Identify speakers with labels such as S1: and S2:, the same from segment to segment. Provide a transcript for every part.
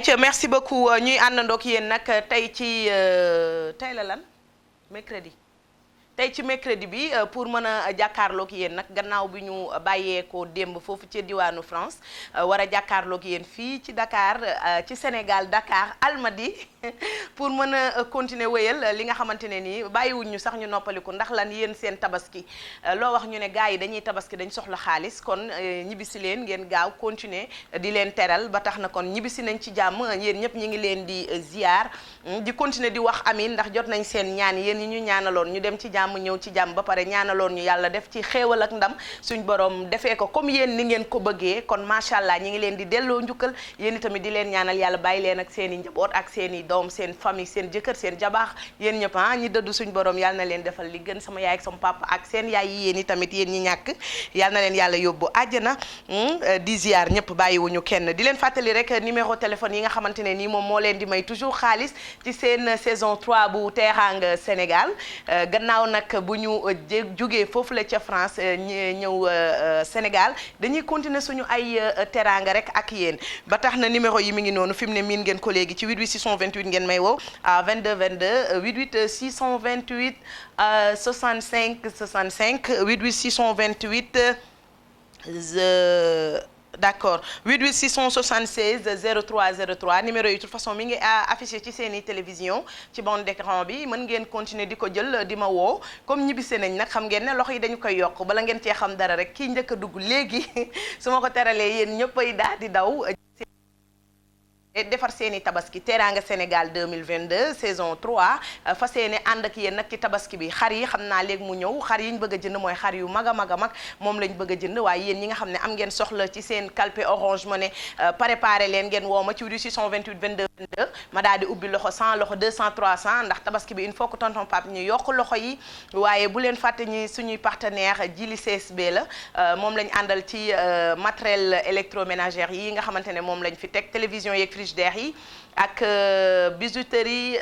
S1: ayca merci beaucoup ñuy àndandoo ak yéen nag tey ci tey la lan mercredi. tey ci mercredi bi pour mën a jàkkaarloog yéen nag gannaaw bi ñu bàyyeekoo démb foofu ci diwaanu France war a jàkkaarloog yéen fii ci Dakar ci Sénégal Dakar Almadi pour mën a continuer wéyal li nga xamante ne nii bàyyiwuñ ñu sax ñu noppaliku ndax lan yéen seen tabaski loo wax ñu ne gars yi dañuy tabaski dañ soxla xaalis kon ñibbisi leen ngeen gaaw continuer di leen teral ba tax na kon ñibbisi nañ ci jàmm yéen ñëpp ñi ngi leen di ziar di continuer di wax amin ndax jot nañ seen ñaan yéen ñi ñu ñaanaloon ñu dem ci jàmm mu ñëw ci jàmm ba pare ñaanaloon ñu yàlla def ci xéewal ak ndam suñ borom defee ko comme yéen ni ngeen ko bëggee kon macha allah ñi ngi leen di delloo njukkal yéen itamit di leen ñaanal yàlla bàyyi leen ak seen i njaboot ak seen i doom seen famille seen jëkkër seen jabaax yéen ñëpp ñi dëddu suñ borom yàlla na leen defal li gën sama yaay ak sama papa ak seen yaay yi yéen itamit yéen ñi ñàkk yàlla na leen yàlla yóbbu àjjana di ziar ñëpp bàyyiwuñu kenn di leen fàttali rek numéro téléphone yi nga xamante ne nii moom moo leen di may toujours xaalis ci seen saison 3 bu Teranga Sénégal gannaaw nag bu ñu jógee foofu la ca France ñëw Sénégal dañuy continuer suñu ay teranga rek ak yéen ba tax na numéro yi mi ngi noonu fi mu ne miin ngeen ko léegi ci 88 628 ngeen may woo à 22 22 88 628 65 65 88 628 d'accord 88 676 03 03 numéro yi de toute façon mi ngi affiché ci seeni télévision ci bande d'écran bi mën ngeen continuer di ko jël di ma woo comme ñibbise nañ nag xam ngeen ne loxo yi dañu koy yokk bala ngeen cee xam dara rek kii njëkk a dugg léegi su ma ko teralee yéen ñëppay daal di daw defar seeni tabaski Teranga Sénégal 2022 saison 3 fas yéene ànd ak yéen nag ci tabaski bi xar yi xam naa léegi mu ñëw xar yi ñu bëgg a jënd mooy xar yu mag a mag a mag moom lañ bëgg a jënd waaye yéen ñi nga xam ne am ngeen soxla ci seen calpe Orange Money préparé leen ngeen woo ma ci 628 22 22 ma daal di ubbi loxo 100 loxo 200 300 ndax tabaski bi il faut que tonton Pape ñu yokk loxo yi waaye bu leen fàtte ñi suñuy partenaire Jili CSB la moom lañ àndal ci matériel électroménager yi nga xamante ne moom lañ fi teg télévision yeeg frigidaire yi ak bijouterie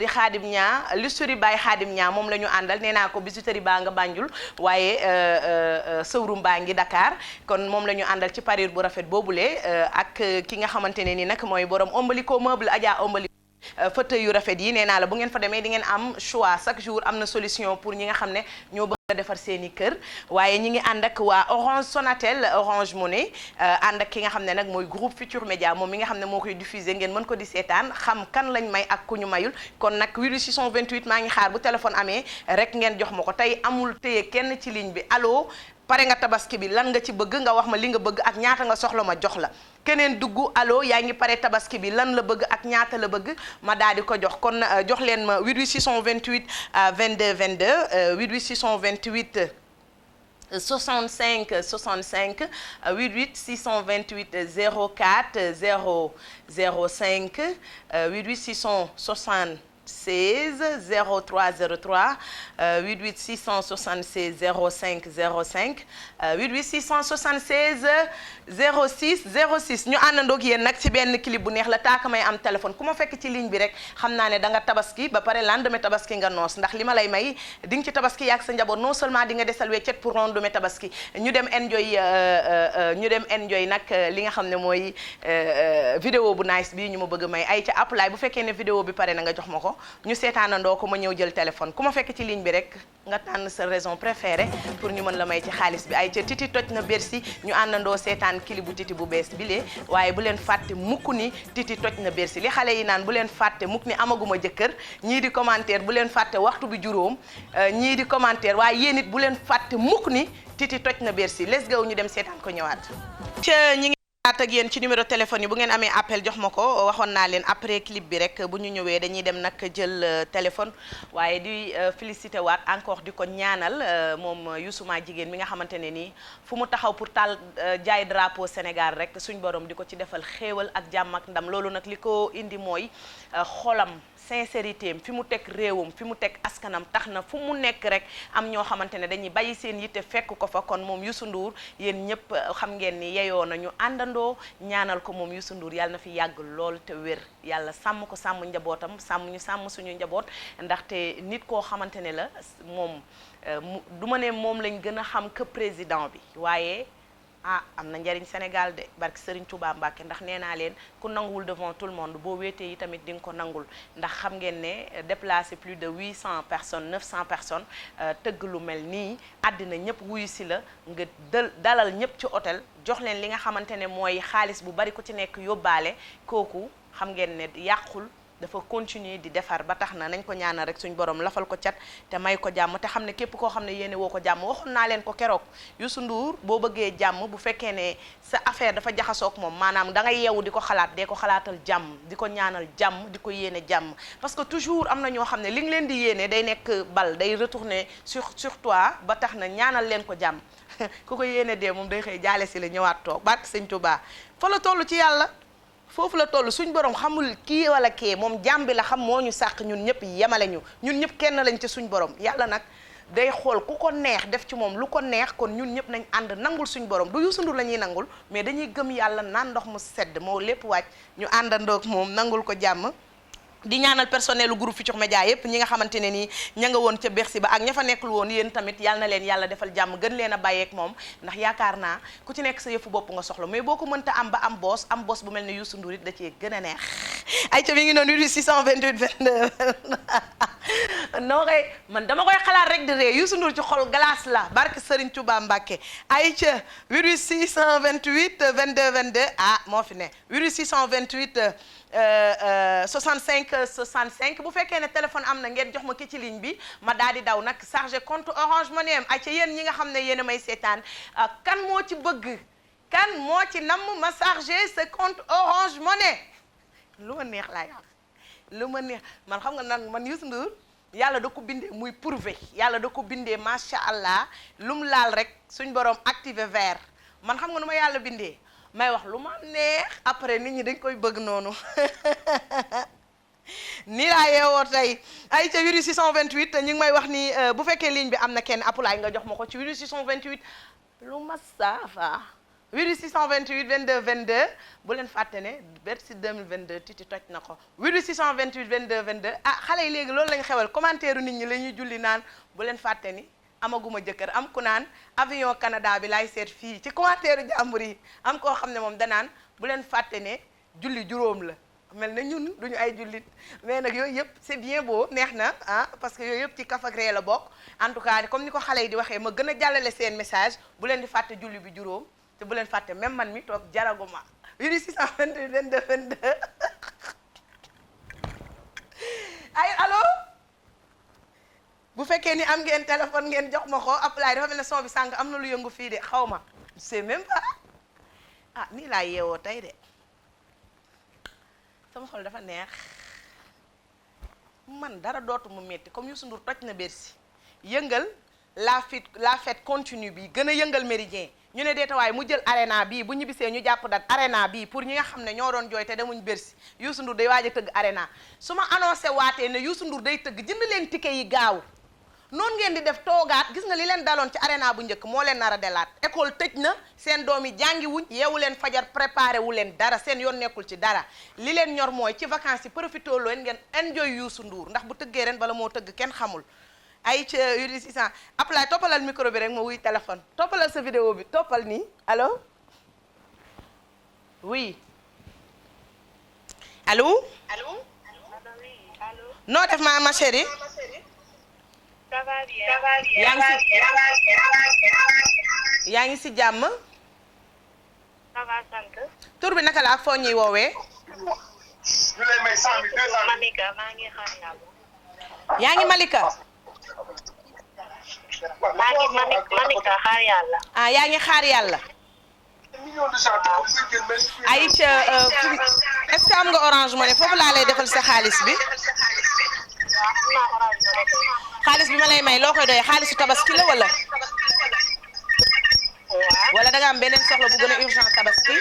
S1: Xaadim ñaa lusterie Baye Xaadim ñaa moom la ñu àndal nee naa ko bijouterie baa nga Banjul waaye sëwrum baa ngi Dakar kon moom la ñu àndal ci parure bu rafet boobule ak ki nga xamante ne ni nag mooy borom Ombaliko meuble Adja Ombaliko fauteuil yu rafet yi nee naa la bu ngeen fa demee di ngeen am choix chaque jour am na solution pour ñi nga xam ne ñoo bëgg a defar seeni kër waaye ñi ngi ànd ak waa Orange Sonatel Orange Money ànd ak ki nga xam ne nag mooy groupe Futur Média moom mi nga xam ne moo koy diffuser ngeen mën ko di seetaan xam kan lañ may ak ku ñu mayul kon nag 88 628 maa ngi xaar bu téléphone amee rek ngeen jox ma ko tey amul téye kenn ci ligne bi allo pare nga tabaski bi lan nga ci bëgg nga wax ma li nga bëgg ak ñaata nga soxla ma jox la keneen dugg allo yaa ngi pare tabaski bi lan la bëgg ak ñaata la bëgg ma daal di ko jox kon jox leen ma 88 628 22 22 88 628 65 65 88 628 04 005 88 660 16 03 03 88 676 05 05 88 676 06 06 ñu àndandoog yéen nag ci benn clip bu neex la taaka may am téléphone ku ma fekk ci ligne bi rek xam naa ne da nga tabaski ba pare lendemain tabaski nga noos ndax li ma lay may di nga ci tabaski yaag sa njaboot non seulement di nga desal weccet pour lendemain tabaski ñu dem enjoy nag li nga xam ne mooy vidéo bu nice bi ñu ma bëgg may ay ca apply bu fekkee ne vidéo bi pare na nga jox ma ko ñu seetaanandoo ko ma ñëw jël téléphone ku ma fekk ci ligne bi rek nga tànn sa raison préférée pour ñu mën la may ci xaalis bi ay ca Titi toj na Bercy ñu àndandoo seetaan clip bu Titi bu bees bi lee waaye bu leen fàtte mukk ni Titi toj na Bercy li xale yi naan bu leen fàtte mukk ni amaguma jëkkër ñii di commentaire bu leen fàtte waxtu bi juróom ñii di commentaire waaye yéen it bu leen fàtte mukk ni Titi toj na Bercy let's go ñu dem seetaan ko ñëwaat ca ñi ak yéen ci numéro téléphone yi bu ngeen amee appel jox ma ko waxoon naa leen après clip bi rek bu ñu ñëwee dañuy dem nag jël téléphone waaye di félicité waat encore di ko ñaanal moom Youssou jigéen mi nga xamante ne nii fu mu taxaw pour taal jaay drapeau Sénégal rek suñ borom di ko ci defal xéewal ak jàmm ak ndam loolu nag li ko indi mooy xolam sincérité am fi mu teg réewam fi mu teg askanam tax na fu mu nekk rek am ñoo xamante ne dañuy bàyyi seen yitte fekk ko fa kon moom Youssou Ndour yéen ñëpp xam ngeen ni yeyoo na ñu àndandoo ñaanal ko moom Youssou Ndour yàlla na fi yàgg lool te wér yàlla sàmm ko sàmm njabootam sàmm suñu njaboot ndaxte nit koo xamante ne la moom du ma ne moom lañ gën a xam que président bi waaye ah am na njariñ Sénégal de barki Serigne Touba Mbacke ndax nee naa leen ku nanguwul devant tout le monde boo wéetee yi tamit di nga ko nangul ndax xam ngeen ne déplacé plus de 800 personnes 900 personnes tëgg lu mel nii àddina ñëpp wuyu si la nga dalal ñëpp ci hôtel jox leen li nga xamante ne mooy xaalis bu bari ku ci nekk yóbbaale kooku xam ngeen ne yàqul dafa continuer di defar ba tax na nañ ko ñaanal rek suñ borom lafal ko cat te may ko jàmm te xam ne képp koo xam ne yéene woo ko jàmm waxoon naa leen ko keroog Youssou Ndour boo bëggee jàmm bu fekkee ne sa affaire dafa jaxasoog moom maanaam da ngay yeewu di ko xalaat dee ko xalaatal jàmm di ko ñaanal jàmm di ko yéene jàmm parce que toujours am na ñoo xam ne li nga leen di yéene day nekk bal day retourner sur toi ba tax na ñaanal leen ko jàmm ku ko yéene dee moom day xëy jaale si la ñëwaat toog barke Sëñ Tuubaa fa la toll ci yàlla foofu la toll suñ borom xamul kii wala kii moom jàmbi la xam moo ñu sàq ñun ñëpp yemale ñu ñun ñëpp kenn lañ ci suñ borom yàlla nag day xool ku ko neex def ci moom lu ko neex kon ñun ñëpp nañ ànd nangul suñ borom du Youssou Ndour la ñuy nangul mais dañuy gëm yàlla naan ndox mu sedd moo lépp wàcc ñu àndandoog moom nangul ko jàmm di ñaanal personnel lu groupe Futurs Médias yépp ñi nga xamante ne nii ña nga woon ca Bercy ba ak ña fa nekkul woon yéen tamit yal na leen yàlla defal jàmm gën leen a bàyyeek moom ndax yaakaar naa ku ci nekk sa yëfu bopp nga soxla mais boo ko mënta am ba am boos bu mel ne Youssou Ndour it da cee gën a neex ay ca mi ngi noonu 628 22 non kay man dama koy xalaat rek di ree Youssou Ndour ci xol glace la barke Serigne Touba Mbacké ay ca 628 22 22 ah moo fi ne 628 65 65 bu fekkee ne téléphone am na ngeen jox ma ki ci ligne bi ma daal di daw nag chargé compte Orange Money am ay ca yéen ñi nga xam ne yéen a may seetaan kan moo ci bëgg kan moo ci namm ma chargé ce compte Orange Money lu ma neex laay wax lu ma neex man xam nga nag man Youssou Ndour yàlla da ko bindee muy prouvé yàlla da ko bindee macha allah lu mu laal rek suñ borom activé vert man xam nga nu ma yàlla bindee may wax lu ma neex après nit ñi dañ koy bëgg noonu nii laa yeewoo tey ay ca 628 ñu ngi may wax ni bu fekkee ligne bi am na kenn apulaay nga jox ma ko ci 628 lu ma saafa 628 22 22 bu leen fàtte ne Bercy 2022 titi toj na ko 628 22 22 ah xale yi léegi loolu lañ xewal commentaire nit ñi la ñuy julli naan bu leen fàtte ni amaguma jëkkër am ku naan avion Canada bi laay seet fii ci commentaire jàmbur yi am koo xam ne moom danaan bu leen fàtte ne julli juróom la mel na ñun duñu ay jullit mais nag yooyu yëpp c'est bien beau neex na ah parce que yooyu yëpp ci kaf ak ree la bokk en tout cas comme ni ko xale yi di waxee ma gën a jàllale seen message bu leen di fàtte julli bi juróom te bu leen fàtte même man mi toog jaraguma 628 22 22 ay allo bu fekkee ni am ngeen téléphone ngeen jox ma ko appelé dafa mel ne son bi sànq am na lu yëngu fii de xaw ma c'est même pas ah nii laa yeewoo tey de sama xol dafa neex man dara dootu mu metti comme Youssou Ndour toj na Bercy yëngal la fête continue bi gën a yëngal méridien ñu ne deetawaay mu jël arena bii bu ñibbisee ñu jàpp dat arena bii pour ñi nga xam ne ñoo doon jooy te demuñ Bercy Youssou Ndour day waaj a tëgg arena su ma annoncé waatee ne Youssou Ndour day tëgg jënd leen ticket yi gaaw noonu ngeen di def toogaat gis nga li leen daloon ci arena bu njëkk moo leen nar a delaat école tëj na seen doom yi jàngi wuñ yeewu leen fajar préparé wu leen dara seen yoon nekkul ci dara li leen ñor mooy ci vacances yi profité leen ngeen enjoy Youssou Ndour ndax bu tëggee ren bala moo tëgg kenn xamul ay ca yudi 600 appelé toppalal micro bi rek ma wuy téléphone toppalal sa vidéo bi toppal nii allo oui allo noo def ma chérie
S2: ça va bien.
S1: yaa ngi si jàmm.
S2: ça va sant.
S1: tur bi naka la ak foo ñuy woowee.
S2: Malika maa ngi xaar yàlla.
S1: yaa ngi Malika.
S2: maa ngi Malika xaar yàlla.
S1: ah yaa ngi xaar yàlla. Aïcha est-ce que am nga Orange Money foofu laa lay defal sa xaalis bi. xaalis bi ma lay may loo koy doyee xaalisu tabaski la wala. wala da nga am beneen soxla bu gën a urgent tabaski.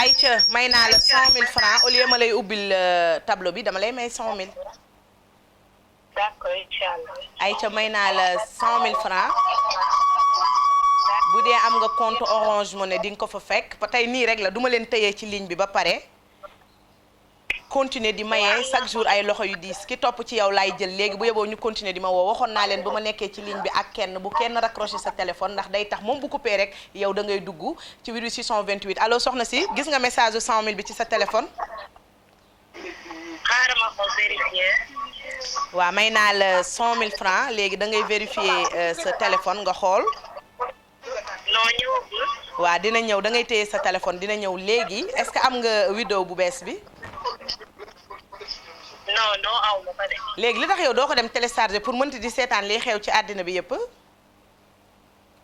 S1: Aïcha may naa la 100 000 francs au lieu ma lay ubbil tableau bi dama lay may 100 000.
S2: d'accord inchallah.
S1: Aïcha may naa la 100 000 francs. bu dee am nga compte Orange Money di nga ko fa fekk ba tey nii rek la duma leen tëyee ci ligne bi ba pare. continuer di maye chaque jour ay loxo yu diis ki topp ci yow laay jël léegi bu yeboo ñu continuer di ma woo waxoon naa leen bu ma nekkee ci ligne bi ak kenn bu kenn raccroché sa téléphone ndax day tax moom bu coupé rek yow da ngay dugg ci 88 628 allo soxna si gis nga message de 100000 bi ci sa téléphone.
S2: xaaral ma ko vérifier.
S1: waaw may naa la 100000 francs léegi da ngay vérifier sa téléphone nga xool.
S2: non ñëwagul.
S1: waaw dina ñëw da ngay téye sa téléphone dina ñëw léegi est-ce que am nga vidéo bu bees bi.
S2: non aw ma ko de.
S1: léegi li tax yow doo ko dem télécharger pour mënti di seetaan liy xew ci àddina bi yëpp.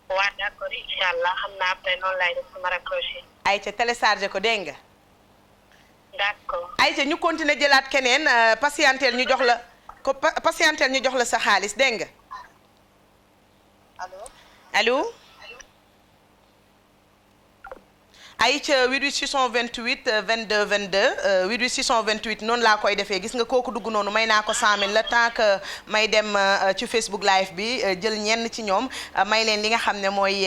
S2: waaw d'accord incha allah xam naa après noonu laay def sama raccroché.
S1: ayca télécharger ko dégg nga.
S2: d'accord.
S1: ayca ñu continuer jëlaat keneen patienteel ñu jox la ko patienteel ñu jox la sa xaalis dégg nga. allo. ayca 88 628 22 22 88 628 noonu laa koy defee gis nga kooku dugg noonu may naa ko 100000 le temps que may dem ci Facebook live bi jël ñenn ci ñoom may leen li nga xam ne mooy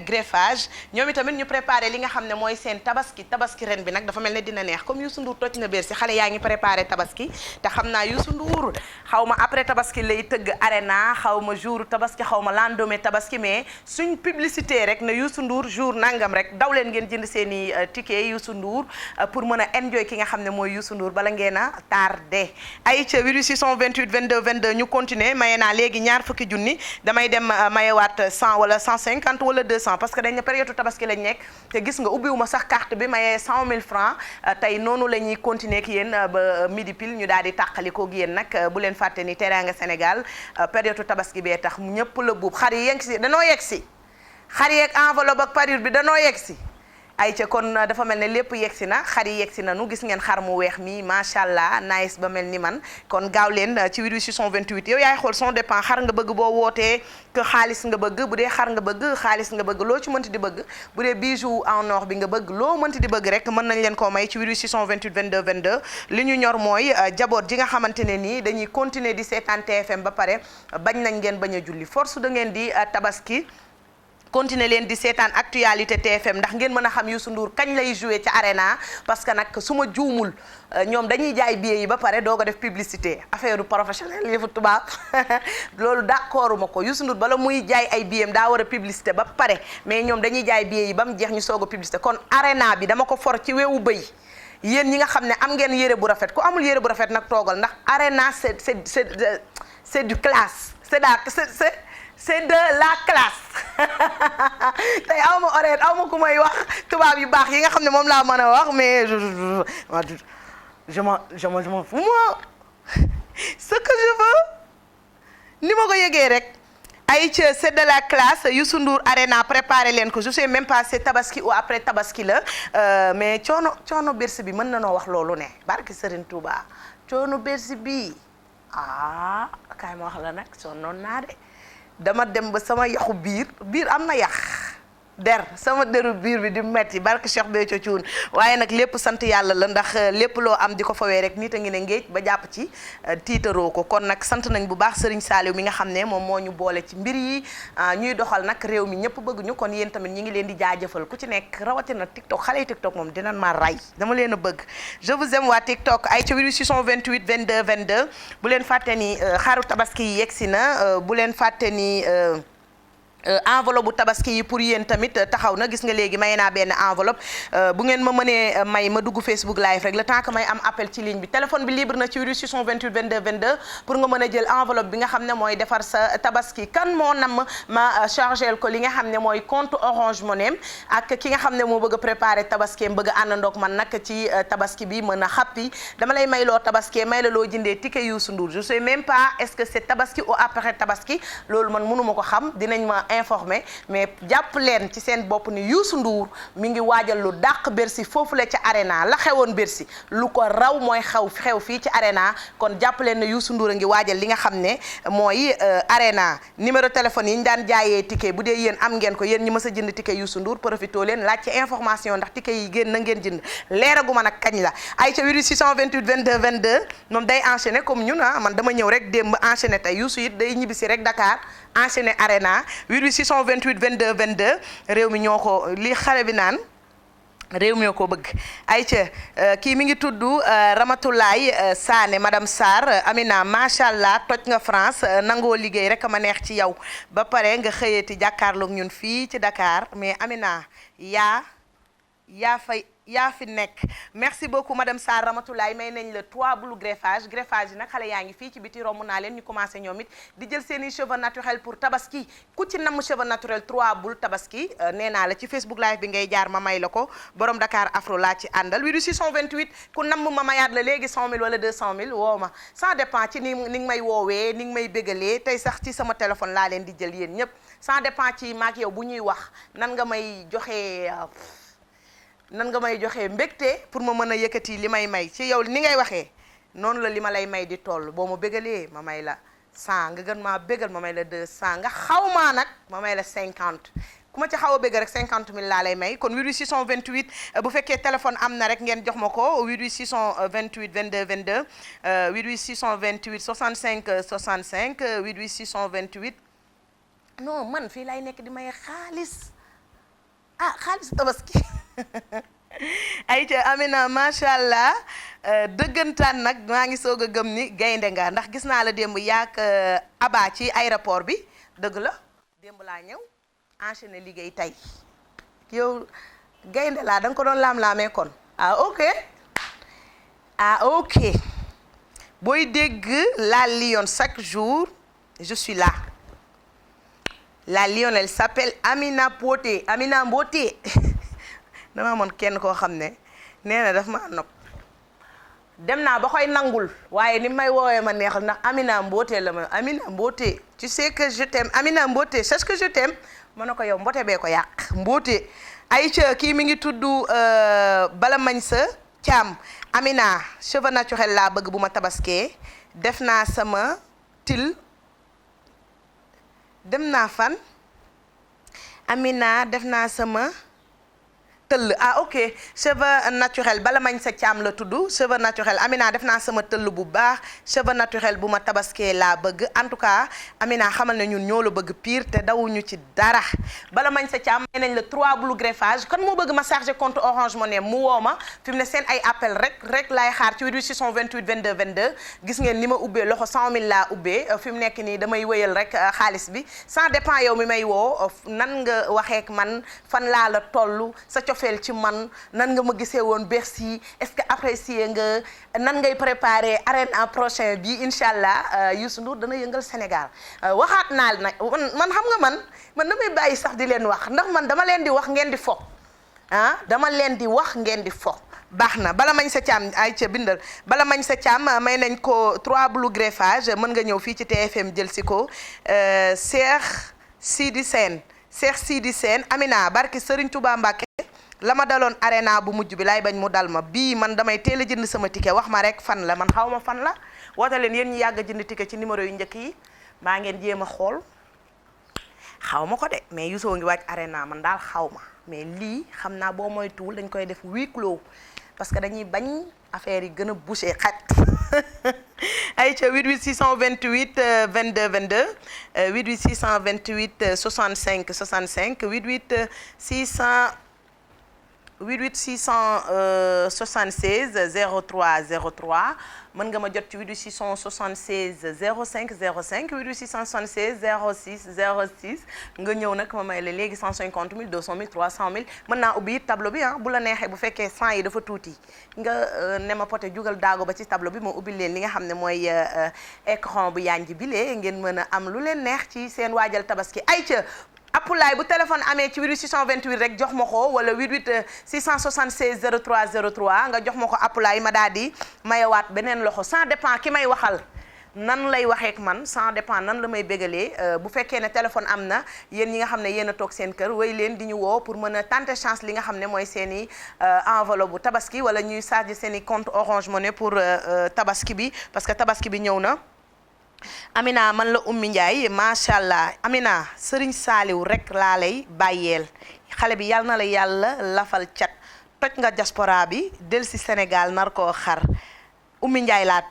S1: greffage ñoom itamit ñu préparé li nga xam ne mooy seen tabaski ren bi nag dafa mel ne dina neex comme Youssou Ndour toj na Bercy xale yaa ngi préparé tabaski te xam naa Youssou Ndour xaw ma après tabaski lay tëgg arena xaw ma jour tabaski xaw ma lendemain tabaski mais suñ publicité rek ne Youssou Ndour jour nangam rek daw leen ngeen jënd seeni ticket Youssou Ndour pour mën a enjoy ki nga xam ne mooy Youssou Ndour bala ngeen a tardé ay ca 88 628 22 22 ñu continuer maye naa léegi ñaar fukki junni damay dem mayewaat 100 wala 150 wala 200 parce que dañ ne période tabaski lañ nekk te gis nga ubbiwuma sax carte bi maye 100000 francs tey noonu la ñuy continuer ak yéen ba midi pile ñu daal di tàqalikoo ak yéen nag bu leen fàtte ni Teranga Sénégal période tabaski bee tax ñëpp la buub xar yi yegg si danoo yegg si xar yeeg enveloppe ak parure bi danoo yegg si ayca kon dafa mel ne lépp yegsi na xar yi yegsi nanu gis ngeen xar mu weex mi macha allah nice ba mel ni man kon gaaw leen ci 88 628 yow yaay xool son dépend xar nga bëgg boo wootee que xaalis nga bëgg bu dee xar nga bëgg xaalis nga bëgg loo ci mënti di bëgg bu dee bijou en or bi nga bëgg loo mënti di bëgg rek mën nañ leen koo may ci 88 628 22 22 li ñu ñor mooy jaboot ji nga xamante ne nii dañuy continuer di seetaan TFM ba pare bañ nañ ngeen bañ a julli force da ngeen di tabaski continuer leen di seetaan actualité TFM ndax ngeen mën a xam Youssou Ndour kañ lay jouer ci arena parce que nag su ma juumul ñoom dañuy jaay billets yi ba pare doog a def publicité affaire professionnel yëfu tubaab loolu d'accorduma ko Youssou Ndour bala muy jaay ay billets daa war a publicité ba pare mais ñoom dañuy jaay billets yi ba mu jeex ñu soog a publicité kon arena bi dama ko for ci weewu bëy yéen ñi nga xam ne am ngeen yére bu rafet ku amul yére bu rafet nag toogal ndax arena c'est du classe c'est de la classe tey aw ma horaire aw ma ku may wax tubaab yu baax yi nga xam ne moom laa mën a wax mais je m'en fous moi ce que je veux ni ma ko yëgee rek ay ca c'est de la classe Youssou Ndour Arena préparé leen ko je sais même pas c'est tabaski ou après tabaski la mais coono Bercy bi mën na noo wax loolu ne barke Serigne Touba coono Bercy bi kaay ma wax la nag sonnoon naa de dama dem ba sama yaxu biir am na yax sama deru biir bi di metti barke Cheikh Béthio Thioune waaye nag lépp sant yàlla la ndax lépp loo am di ko fawee rek nit a ngi ne ngéej ba jàpp ci tiitaroo ko kon nag sant nañ bu baax Serigne Saliou mi nga xam ne moom moo ñu boole ci mbir yi ñuy doxal nag réew mi ñëpp bëgg ñu kon yéen tamit ñi ngi leen di jaajëfal ku ci nekk rawatina TikTok xale yi TikTok moom dinañ ma ray dama leen a bëgg je vous aime waa TikTok ay ca 628 22 22 bu leen fàtte ni xaru tabaski yi yegsi na bu leen fàtte ni enveloppe bu tabaski yi pour yéen tamit taxaw na gis nga léegi may naa benn enveloppe bu ngeen ma mënee may ma dugg Facebook live rek le temps que may am appel ci ligne bi téléphone bi libre na ci 628 22 22 pour nga mën a jël enveloppe bi nga xam ne mooy defar sa tabaski kan moo nam ma chargel ko li nga xam ne mooy compte Orange Money ak ki nga xam ne moo bëgg a préparer tabaskeem bëgg a àndandoog man nag ci tabaski bi mën a xappi dama lay may loo tabaskee may la loo jëndee ticket Youssou Ndour je sais même pas est-ce que c'est tabaski ou après tabaski loolu man mënuma ko xam dinañ ma informé mais jàpp leen ci seen bopp ni Youssou Ndour mi ngi waajal lu dàq Bercy foofu la ci arena la xewoon Bercy lu ko raw mooy xew fii ci arena kon jàpp leen ne Youssou Ndour a ngi waajal li nga xam ne mooy arena numéro téléphone yi ñu daan jaayee ticket bu dee yéen am ngeen ko yéen ñi mës a jënd ticket Youssou Ndour profitoo leen laaj ci information ndax ticket yi génn na ngeen jënd leeraguma nag kañ la ay ca 628 22 22 moom day enchaîner comme ñun man dama ñëw rek démb enchaîner tey Youssou it day ñibbisi rek Dakar enchaîner arena 628 22 22 réew mi ñoo ko li xale bi naan réew mi ko bëgg ayca kii mi ngi tudd Ramatoulaye Sané madame Sarr Amina macha allah toj nga France nangoo liggéey rek ma neex ci yow ba pare nga xëyati jàkkaarloog ñun fii ci Dakar mais Amina yaa fi nekk merci beaucoup madame Sarr Ramatoulaye may nañ la 3 boules greffage yi nag xale yaa ngi fii ci biti romb naa leen ñu commencé ñoom it di jël seeni cheveux naturels pour tabaski ku ci namm cheveux naturel 3 boules tabaski nee naa la ci Facebook live bi ngay jaar ma may la ko borom Dakar Afro laa ci àndal 628 ku namm ma mayaat la léegi 100000 wala 200000 woo ma ça dépend ci ni nga may woowee ni nga may bégalee tey sax ci sama téléphone laa leen di jël yéen ñëpp ça dépend ci maak yow bu ñuy wax nan nga may joxee mbégte pour ma mën a yëkkati li may ci yow ni ngay waxee noonu la li ma lay may di toll boo ma bégalee ma may la 100 nga gën maa bégal ma may la 200 nga xaw maa nag ma may la 50 ku ma ci xaw a bégal rek 50000 laa lay may kon 628 bu fekkee téléphone am na rek ngeen jox ma ko 628 22 22 628 65 65 628 non man fii lay nekk di may xaalis xaalis tabaski ayca Amina macha allah dëggantaan nag maa ngi soog a gëm ni gaynde nga ndax gis naa la démb yaak Aba ci aéroport bi dëgg la démb laa ñëw enchaîné liggéey tey yow gaynde laa da nga ko doon laam-laamee kon ok booy dégg la lionne chaque jour je suis là la lionne elle s'appelle Amina Mboté dama amoon kenn koo xam ne nee na daf ma nopp dem naa ba koy nangul waaye ni may woowee ma neexal ndax Amina Mboté la ma Amina Mboté tu sais que je t'aime Amina Mboté sache que je t'aime ma ne ko yow Mboté bee ko yàq Mboté ayca kii mi ngi tudd Bala Mañ sa Thiam Amina cheveux naturel laa bëgg bu ma tabaskee def naa sama dem naa fan Amina def naa sama tëll ok cheveux naturel Bala Mañ sa Thiam la tudd cheveux naturel Amina def naa sama tëll bu baax cheveux naturel bu ma tabaskee laa bëgg en tout cas Amina xamal ne ñun ñoo la bëgg pire te dawuñu ci dara Bala Mañ sa Thiam may nañ la 3 boules greffage kon moo bëgg ma chargé compte Orange Money mu woo ma fi mu ne seen ay appel rek laay xaar ci 628 22 22 gis ngeen ni ma ubbee loxo 100000 laa ubbee fi mu nekk nii damay wëyal rek xaalis bi ça dépend yow mi may woo nan nga waxeek man fan laa la toll sa cofeel ci man nan nga ma gisee woon Bercy est-ce que apprécier nga nan ngay préparer arène en prochain bi incha allah Youssou Ndour dana yëngal Sénégal waxaat naa nag man xam nga man damay bàyyi sax di leen wax ndax man dama leen di wax ngeen di fo dama leen di wax ngeen di fo baax na Bala Mañ sa Thiam ay ca bindal Bala Mañ sa Thiam may nañ ko 3 boules greffage mën nga ñëw fii ci TFM jël si ko Cheikh Sidi Sène Amina barki Serigne Touba Mbacké la ma daloon arena bu mujj bi laay bañ mu dal ma bii man damay teel a jënd sama ticket wax ma rek fan la man xaw ma fan la woote leen yéen ñi yàgg a jënd ticket ci numéro yu njëkk yi maa ngeen jéem a xool xaw ma ko de mais Youssou ngi wàcc arena man daal xaw ma mais lii xam naa boo moytuwul dañ koy def huis clos parce que dañuy bañ affaire yi gën a bouché xaj ayca 88 628 22 22 88 628 65 65 88 676 03 03 mën nga ma jot ci 676 05 05 676 06 06 nga ñëw nag ma may la léegi 150000 200000 300000 mën naa ubbi tableau bi bu la neexee bu fekkee 100 yi dafa tuuti nga ne ma poté jugal daago ba ci tableau bi ma ubbi leen li nga xam ne mooy écran bu yanj bi lee ngeen mën a am lu leen neex ci seen waajal tabaski ayca Apulaay bu téléphone amee ci 628 rek jox ma ko wala 88 676 03 03 nga jox ma ko Apulaay ma daal di mayewaat beneen loxo ça dépend ki may waxal nan lay waxeek man ça dépend nan la may bégalee bu fekkee ne téléphone am na yéen ñi nga xam ne yéen a toog seen kër wéy leen di ñu woo pour mën a tenter chance li nga xam ne mooy seen i enveloppe bu tabaski wala ñuy charger seen i compte Orange Money pour tabaski bi parce que tabaski bi ñëw na. Amina man la Ummi Ndiaye macha allah Amina Serigne Saliou rek laa lay bàyyeel xale bi yal na la yàlla lafal cat toj nga diaspora bi del si Sénégal nar koo xar Ummi Ndiaye laa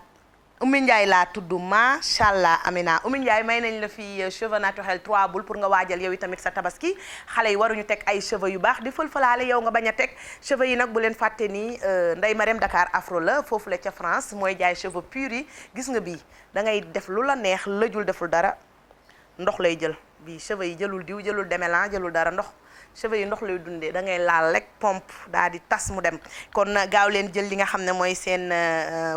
S1: Oumy Ndiaye laa tudd macha allah Amina Oumy Ndiaye may nañ la fi cheveux naturel 3 boules pour nga waajal yow tamit sa tabaski xale yi waruñu teg ay cheveux yu baax di fël-fëlaale yow nga bañ a teg cheveux yi nag bu leen fàtte ni Ndeye Marème Dakar Afro la foofu la ca France mooy jaay cheveux pur yi gis nga bii da ngay def lu la neex lëjul deful dara ndox lay jël bii cheveux yi jëlul diw jëlul démêlant jëlul dara ndox cheveux yi ndox lay dundee da ngay laal rek pompe daal di tas mu dem kon gaaw leen jël li nga xam ne mooy seen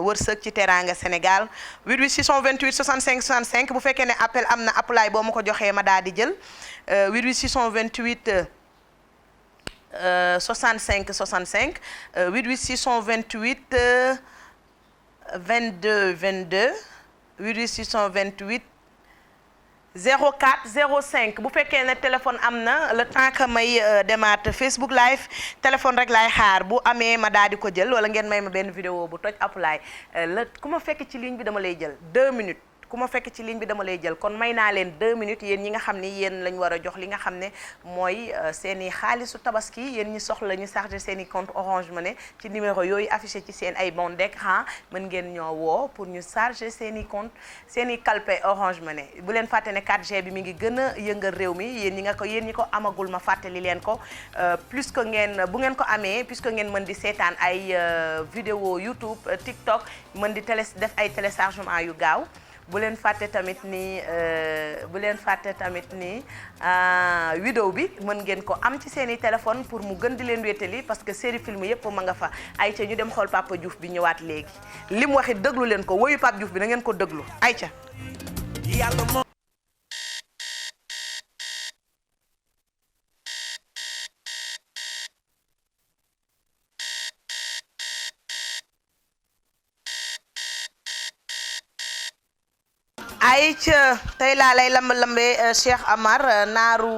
S1: wërsëg ci Teranga Sénégal 88 628 65 65 bu fekkee ne appel am na appelaay boo ma ko joxee ma daal di jël 88 628 65 65 88 628 22 22 88 628 04 05 bu fekkee ne téléphone am na le temps que may demaat Facebook live téléphone rek laay xaar bu amee ma daal di ko jël wala ngeen may ma benn vidéo bu toj appelaay la ku ma fekk ci ligne bi dama lay jël 2 minutes ku ma fekk ci ligne bi dama lay jël kon may naa leen 2 minutes yéen ñi nga xam ni yéen lañ war a jox li nga xam ne mooy seen i xaalisu tabaski yéen ñi soxla ñu chargé seen i compte Orange Money ci numéro yooyu affiché ci seen ay bon d'écran mën ngeen ñoo woo pour ñu chargé seen i compte seen i calpe Orange Money bu leen fàtte ne 4G bi mi ngi gën a yëngal réew mi yéen ñi ko amagul ma fàttali leen ko plus que ngeen bu ngeen ko amee puisque ngeen mën di seetaan ay vidéo YouTube TikTok mën di def ay téléchargement yu gaaw bu leen fàtte tamit ni vidéo bi mën ngeen ko am ci seeni téléphone pour mu gën di leen wéetali parce que série film yépp ma nga fa ayca ñu dem xool Papa Diouf bi ñëwaat léegi li mu waxit déglu leen ko woyu Papa Diouf bi na ngeen ko déglu ayca ayca tey laa lay lambe Cheikh Amar naaru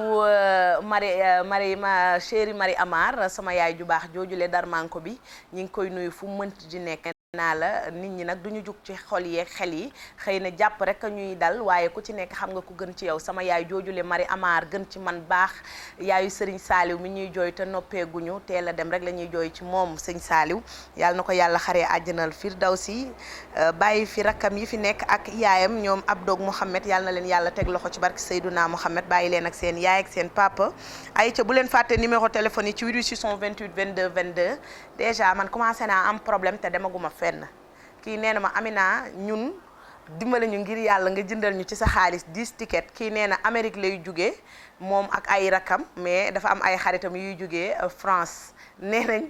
S1: chéri Marie Amar sama yaay ju baax joojule darmanko bi ñi ngi koy nuyu fu mënti di nekk naa la nit ñi nag duñu jug ci xol yeeg xel yi xëy na jàpp rek ñuy dal waaye ku ci nekk xam nga ku gën ci yow sama yaay joojule Marie Amar gën ci man baax yaayu sëriñ Saaliw mi ñuy jooy te noppeeguñu teel a dem rek la ñuy jooy ci moom sëñ Saaliw yàlla na ko yàlla xaree àjjanal firdawsi bàyyi fi rakkam yi fi nekk ak yaayam ñoom Abdoog Mouhamed yàlla na leen yàlla teg loxo ci barke Seydouna Mouhamed bàyyi leen ak seen yaay ak seen papa ayca bu leen fàtte numéro téléphone yi ci 88 628 22 22 déjà man commencé naa am problème te demaguma fenn kii nee na ma Amina ñun dimbale ñu ngir yàlla nga jëndal ñu ci sa xaalis 10 tickets kii nee na Amérique lay jugee moom ak ay rakam mais dafa am ay xaritam yuy jugee France nee nañ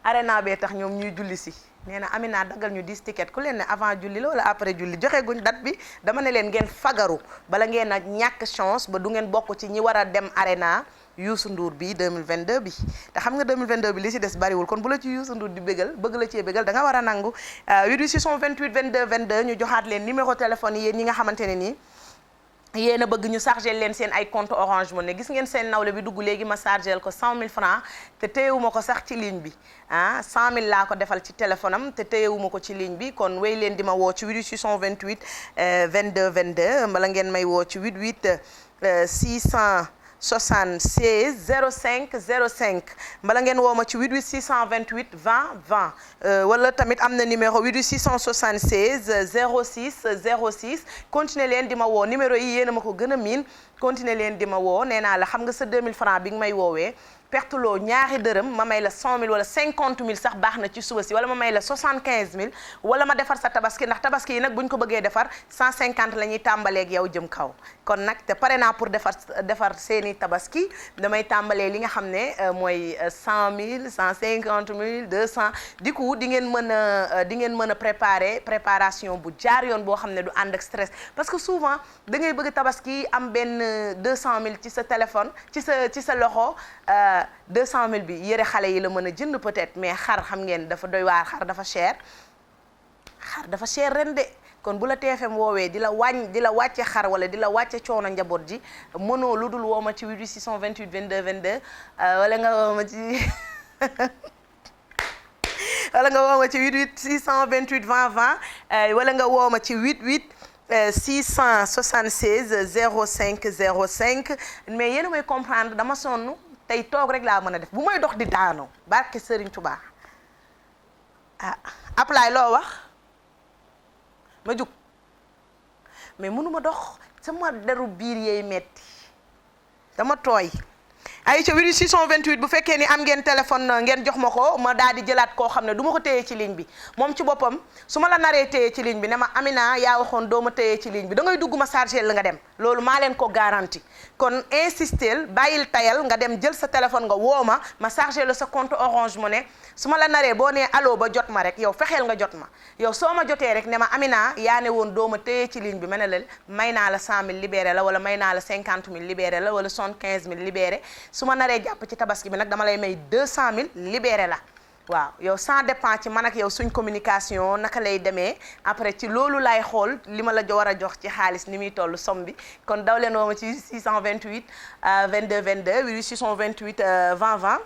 S1: arena bee tax ñoom ñuy julli si nee na Amina daggal ñu 10 tickets ku leen ne avant julli la wala après julli joxe guñ date bi dama ne leen ngeen fagaru bala ngeen a ñàkk chance ba du ngeen bokk ci ñi war a dem arena Youssou Ndour bi 2022 bi te xam nga 2022 bi li ci des bariwul kon bu la ci Youssou Ndour di bégal bëgg la cee bégal da nga war a nangu 88 628 22 22 ñu joxaat leen numéro téléphone yi yéen ñi nga xamante ne nii yéen a bëgg ñu chargé leen seen ay compte Orange Money gis ngeen seen nawle bi dugg léegi ma chargé ko 100 000 francs te téyewuma ko sax ci ligne bi 100 000 laa ko defal ci téléphone am te téyewuma ko ci ligne bi kon wéy leen di ma woo ci 88 628 22 22 mbala ngeen may woo ci 88 676 05 05 mbala ngeen woo ma ci 88 628 20 20 wala tamit am na numéro 88 676 06 06 continuer leen di ma woo numéro yi yéen a ma ko gën a miin continuer leen di ma woo nee naa la xam nga sa 2000 francs bi nga may woowee perteloo ñaari dërëm ma may la 100 000 wala 50 000 sax baax na ci suba si wala ma may la 75 000 wala ma defar sa tabaski ndax tabaski yi nag bu ñu ko bëggee defar 150 la ñuy tàmbaleeg yow jëm kaw kon nag te pare naa pour defar seeni tabaski damay tàmbalee li nga xam ne mooy 100 000 150 000 200 du coup di ngeen mën a préparation bu jaar yoon boo xam ne du ànd ak stress parce que souvent da ngay bëgg tabaski am benn 200 000 ci sa téléphone ci sa loxo 200 000 bi yëre xale yi la mën a jënd peut-être mais xar xam ngeen dafa doy waar xar dafa cher ren de kon bu la TFM woowee di la wàcce xar wala di la wàcce coono njaboot ji mënoo lu dul woo ma ci 88 628 22 22 wala nga woo ma ci wala nga woo ma ci 88 628 20 20 wala nga woo ma ci 88 676 05 05 mais yéen a may comprendre dama sonn tey toog rek laa mën a def bu may dox di daano barke Serigne Touba appelaay loo wax ma jug mais mënuma dox sama deru biir yeey metti dama tooy. ay ca 88 628 bu fekkee ni am ngeen téléphone ngeen jox ma ko ma daal di jëlaat koo xam ne du ma ko téye ci ligne bi moom ci boppam su ma la naree téye ci ligne bi ne ma Amina yaa waxoon doo ma téye ci ligne bi da ngay dugg ma chargé la nga dem loolu maa leen ko garanti kon insistel bàyyil tayal nga dem jël sa téléphone nga woo ma chargé la sa compte Orange Money su ma la naree boo nee allo ba jot ma rek yow fexeel nga jot ma yow soo ma jotee rek ne ma Amina yaa ne woon doo ma téye ci ligne bi ma ne la may naa la 100000 libéré la wala may naa la 50000 libéré la wala 75000 libéré su ma naree jàpp ci tabaski bi nag dama lay may 200000 libéré la waaw yow ça dépend ci man ak yow suñ communication naka lay demee après ci loolu laay xool li ma la war a jox ci xaalis ni muy toll somme bi kon daw leen woo ma ci 628 22 22 628 20 20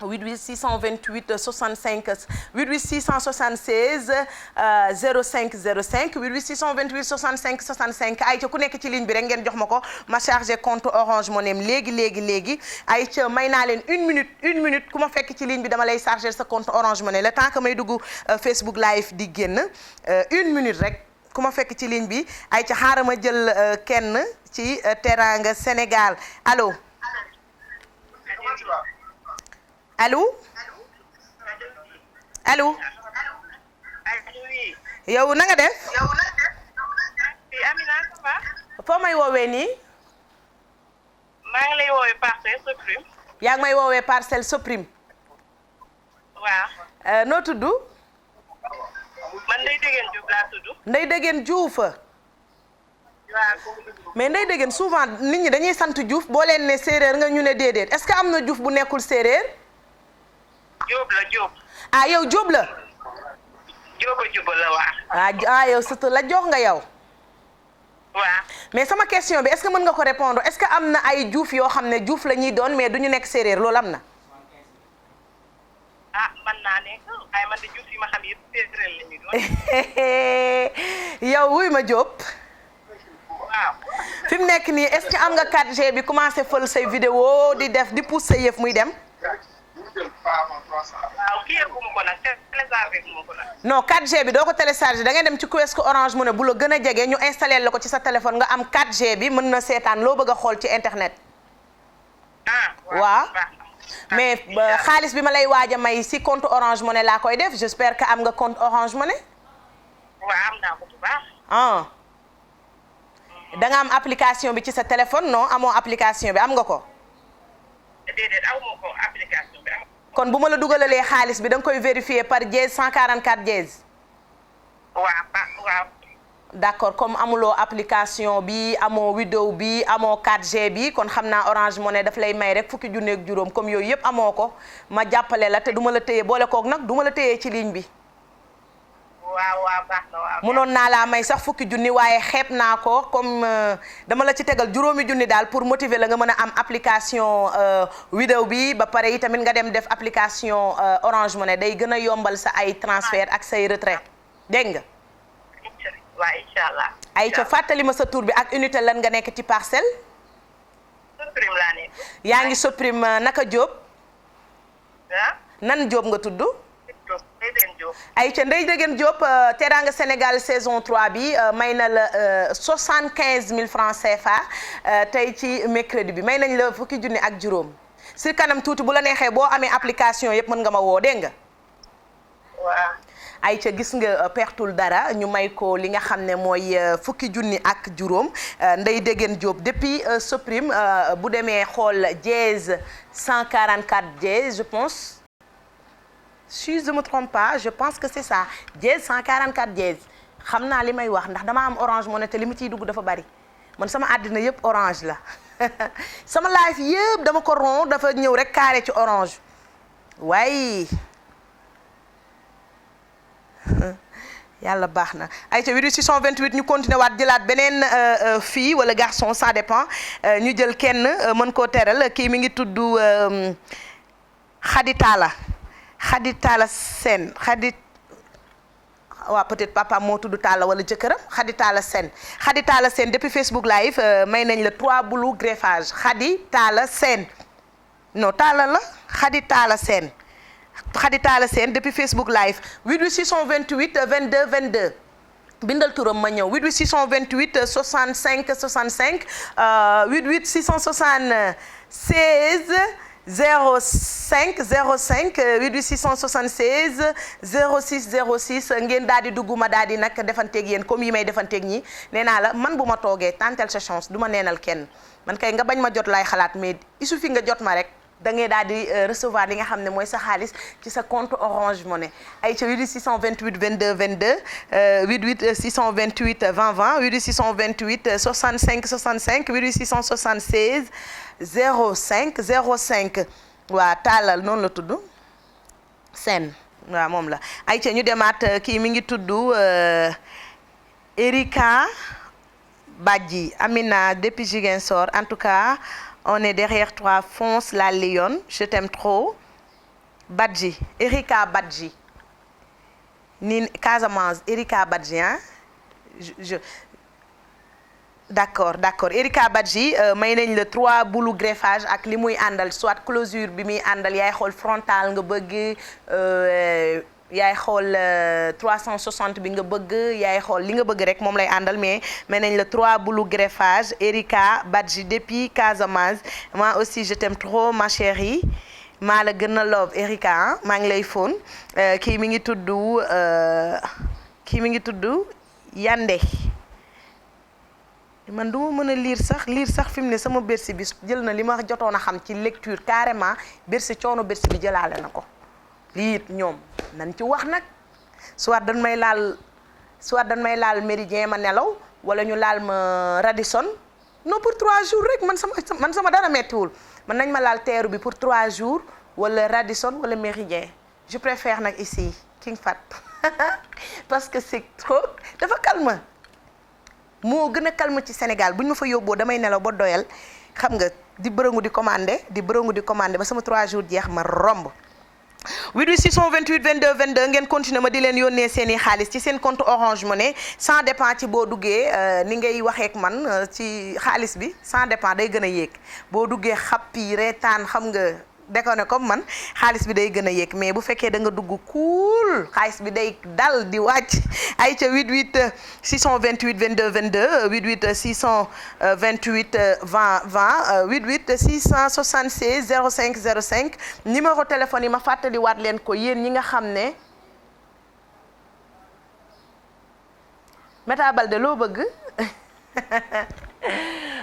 S1: 88 628 65 88 676 05 05 88 628 65 65 ay ca ku nekk ci ligne bi rek ngeen jox ma ko ma chargé compte Orange Money léegi ay ca may naa leen une minute ku ma fekk ci ligne bi dama lay chargé sa compte Orange Money le temps que may dugg Facebook live di génn une minute rek ku ma fekk ci ligne bi ay ca xaaral ma jël kenn ci Teranga Sénégal allo. allo yow na nga def foo may woowee nii
S2: maa ngi lay woowee Parcelles Suprême
S1: yaa ngi may woowee Parcelles Suprême
S2: waaw
S1: noo tudd
S2: man Ndeye Degene Diouf laa tudd
S1: Ndeye Degene Diouf
S2: waaw
S1: mais Ndeye Degene souvent nit ñi dañuy sant Diouf boo leen ne séeréer nga ñu ne déedéet est-ce que am na Diouf bu nekkul séeréer
S2: Diop la Diop.
S1: ah yow Diop la.
S2: Diop la waaw.
S1: ah yow surtout la jox nga yow.
S2: waaw.
S1: mais sama question bi est-ce que mën nga ko répondre est-ce que am na ay Diouf yoo xam ne Diouf la ñuy doon mais du ñu nekk séeréer loolu am na.
S2: ah mën naa nekk ay man de Diouf yi ma xam yëpp séeréer la ñuy doon.
S1: yow wuy ma Diop.
S2: waaw.
S1: fi mu nekk nii est-ce que am nga 4G bi commencé fël say vidéo di def di pousse sa yëf muy dem.
S2: waaw kii yëpp ko nag téléchargé ko nag.
S1: non 4G bi doo ko téléchargé da ngay dem ci kiosque Orange Money bu la gën a jege ñu installé la ko ci sa téléphone nga am 4G bi mën na seetaan loo bëgg a xool ci internet. waaw mais xaalis bi ma lay waaj a may si compte Orange Money laa koy def j'espère que am nga compte Orange Money.
S2: waaw am naa ko bu baax.
S1: ah da nga am application bi ci sa téléphone non amoo application bi am nga ko.
S2: déedéet aw ma ko application bi am.
S1: kon bu ma la dugalalee xaalis bi da nga koy vérifier par dièse 144 dièse.
S2: waaw.
S1: d'accord comme amuloo application bi amoo vidéo bi amoo 4G bi kon xam naa Orange Money daf lay may rek fukki junne ak juróom comme yooyu yëpp amoo ko ma jàppale la te du ma la téye boole kook nag du ma la téyee ci ligne bi.
S2: waaw baax na waaw.
S1: mënoon naa laa may sax fukki junni waaye xeeb naa ko comme dama la ci tegal juróomi junni daal pour motiver la nga mën a am application vidéo bi ba pare itamit nga dem def application Orange Money day gën a yombal sa ay transfert ak say retrait dégg nga.
S2: waaw incha allah.
S1: ay ca fàttali ma sa tur bi ak unité lan nga nekk ci parcelle.
S2: Suprême laa nekk.
S1: yaa ngi Suprême naka Diop. nan Diop nga tudd. ay ca Ndeye Degene Diop Teranga Sénégal saison 3 bi may na la 75000 francs CFA tey ci mercredi bi may nañ la fukki junni ak juróom si kanam tuuti bu la neexee boo amee application yëpp mën nga ma woo dégg nga.
S2: waaw.
S1: ay ca gis nga pertul dara ñu may ko li nga xam ne mooy fukki junni ak juróom Ndeye Degene Diop depuis Suprême bu demee xool dièse 144 dièse je pense. si je me trompe pas je pense que c'est ça dièse 144 dièse xam naa li may wax ndax dama am Orange Money te li mu ciy dugg dafa bari man sama àddina yëpp orange la sama life yëpp dama ko rond dafa ñëw rek carré ci orange waaye yàlla baax na ay ca 88 628 ñu continuer waat jëlaat beneen fille wala garçon ça dépend ñu jël kenn mën koo teral kii mi ngi tudd Khady Talla Sène waaw peut-être papa moo tudd Talla wala jëkkëram Khady Talla Sène depuis Facebook live may nañ la 3 boulots greffage Khady Talla Sène non Talla la Khady Talla Sène depuis Facebook live 88 628 22 22 bindal turam ma ñëw 88 628 65 65 88 676 05 05 88 676 06 06 ngeen daal di dugg ma daal di nag defanteeg yéen comme yi may defanteeg ñi nee naa la man bu ma toogee tantel sa chance du ma neenal kenn man kay nga bañ ma jot laay xalaat mais il suffit nga jot ma rek da ngay daal di recevoir li nga xam ne mooy sa xaalis ci sa compte Orange Money ay ca 88 628 22 22 88 628 20 20 88 628 65 65 88 676 05 05 waa taalal noonu la tudd Sène waaw moom la ay ca ñu demaat kii mi ngi tudd Erika Badji Amina depuis Ziguinchor en tout cas on est derrière toi, fonce la lionne, je t'aime trop. Badji, Erika Badji. Ni Casamance, Erika Badji, hein? D'accord. Erika Badji, may nañ le 3 boulou greffage ak li muy àndal soit closure bi muy àndal yaay xool frontal nga bëgg yaay xool 360 bi nga bëgg yaay xool li nga bëgg rek moom lay àndal mais nañ la 3 boulou greffage Erika Badji depuis Casamance moi aussi je t'aime trop ma chérie maa la gën a love Erika maa ngi lay fóon kii mi ngi tudd Yande man du ma mën a lire sax fi mu ne sama Bercy bi jël na li ma jotoon a xam ci lecture carrément Bercy coono Bercy bi jëlaale na ko lii it ñoom nañ ci wax nag soit dañ may laal Méridien ma nelaw wala ñu laal ma Radisson non pour 3 jours rek man sama dara mettiwul man nañ ma laal teeru bi pour 3 jours wala Radisson wala Méridien je préfère nag ici King Fahd parce que c'est trop dafa calme moo gën a calme ci Sénégal bu ñu ma fa yóbboo damay nelaw ba doyal xam nga di bërëngu di commandé ba sama 3 jours jeex ma romb 88 628 22 22 ngeen continuer ma di leen yónnee seeni xaalis ci seen compte Orange Money sans dépend ci boo duggee ni ngay waxee ak man ci xaalis bi sans dépend day gën a yéeg boo duggee xappi reetaan xam nga déconné comme man xaalis bi day gën a yéeg mais bu fekkee da nga dugg cool xaalis bi day dal di wàcc ay ca 88 628 22 22 88 628 20 20 88 676 05 05 numéro téléphone yi ma fàttaliwaat leen ko yéen ñi nga xam ne Meta Balde loo bëgg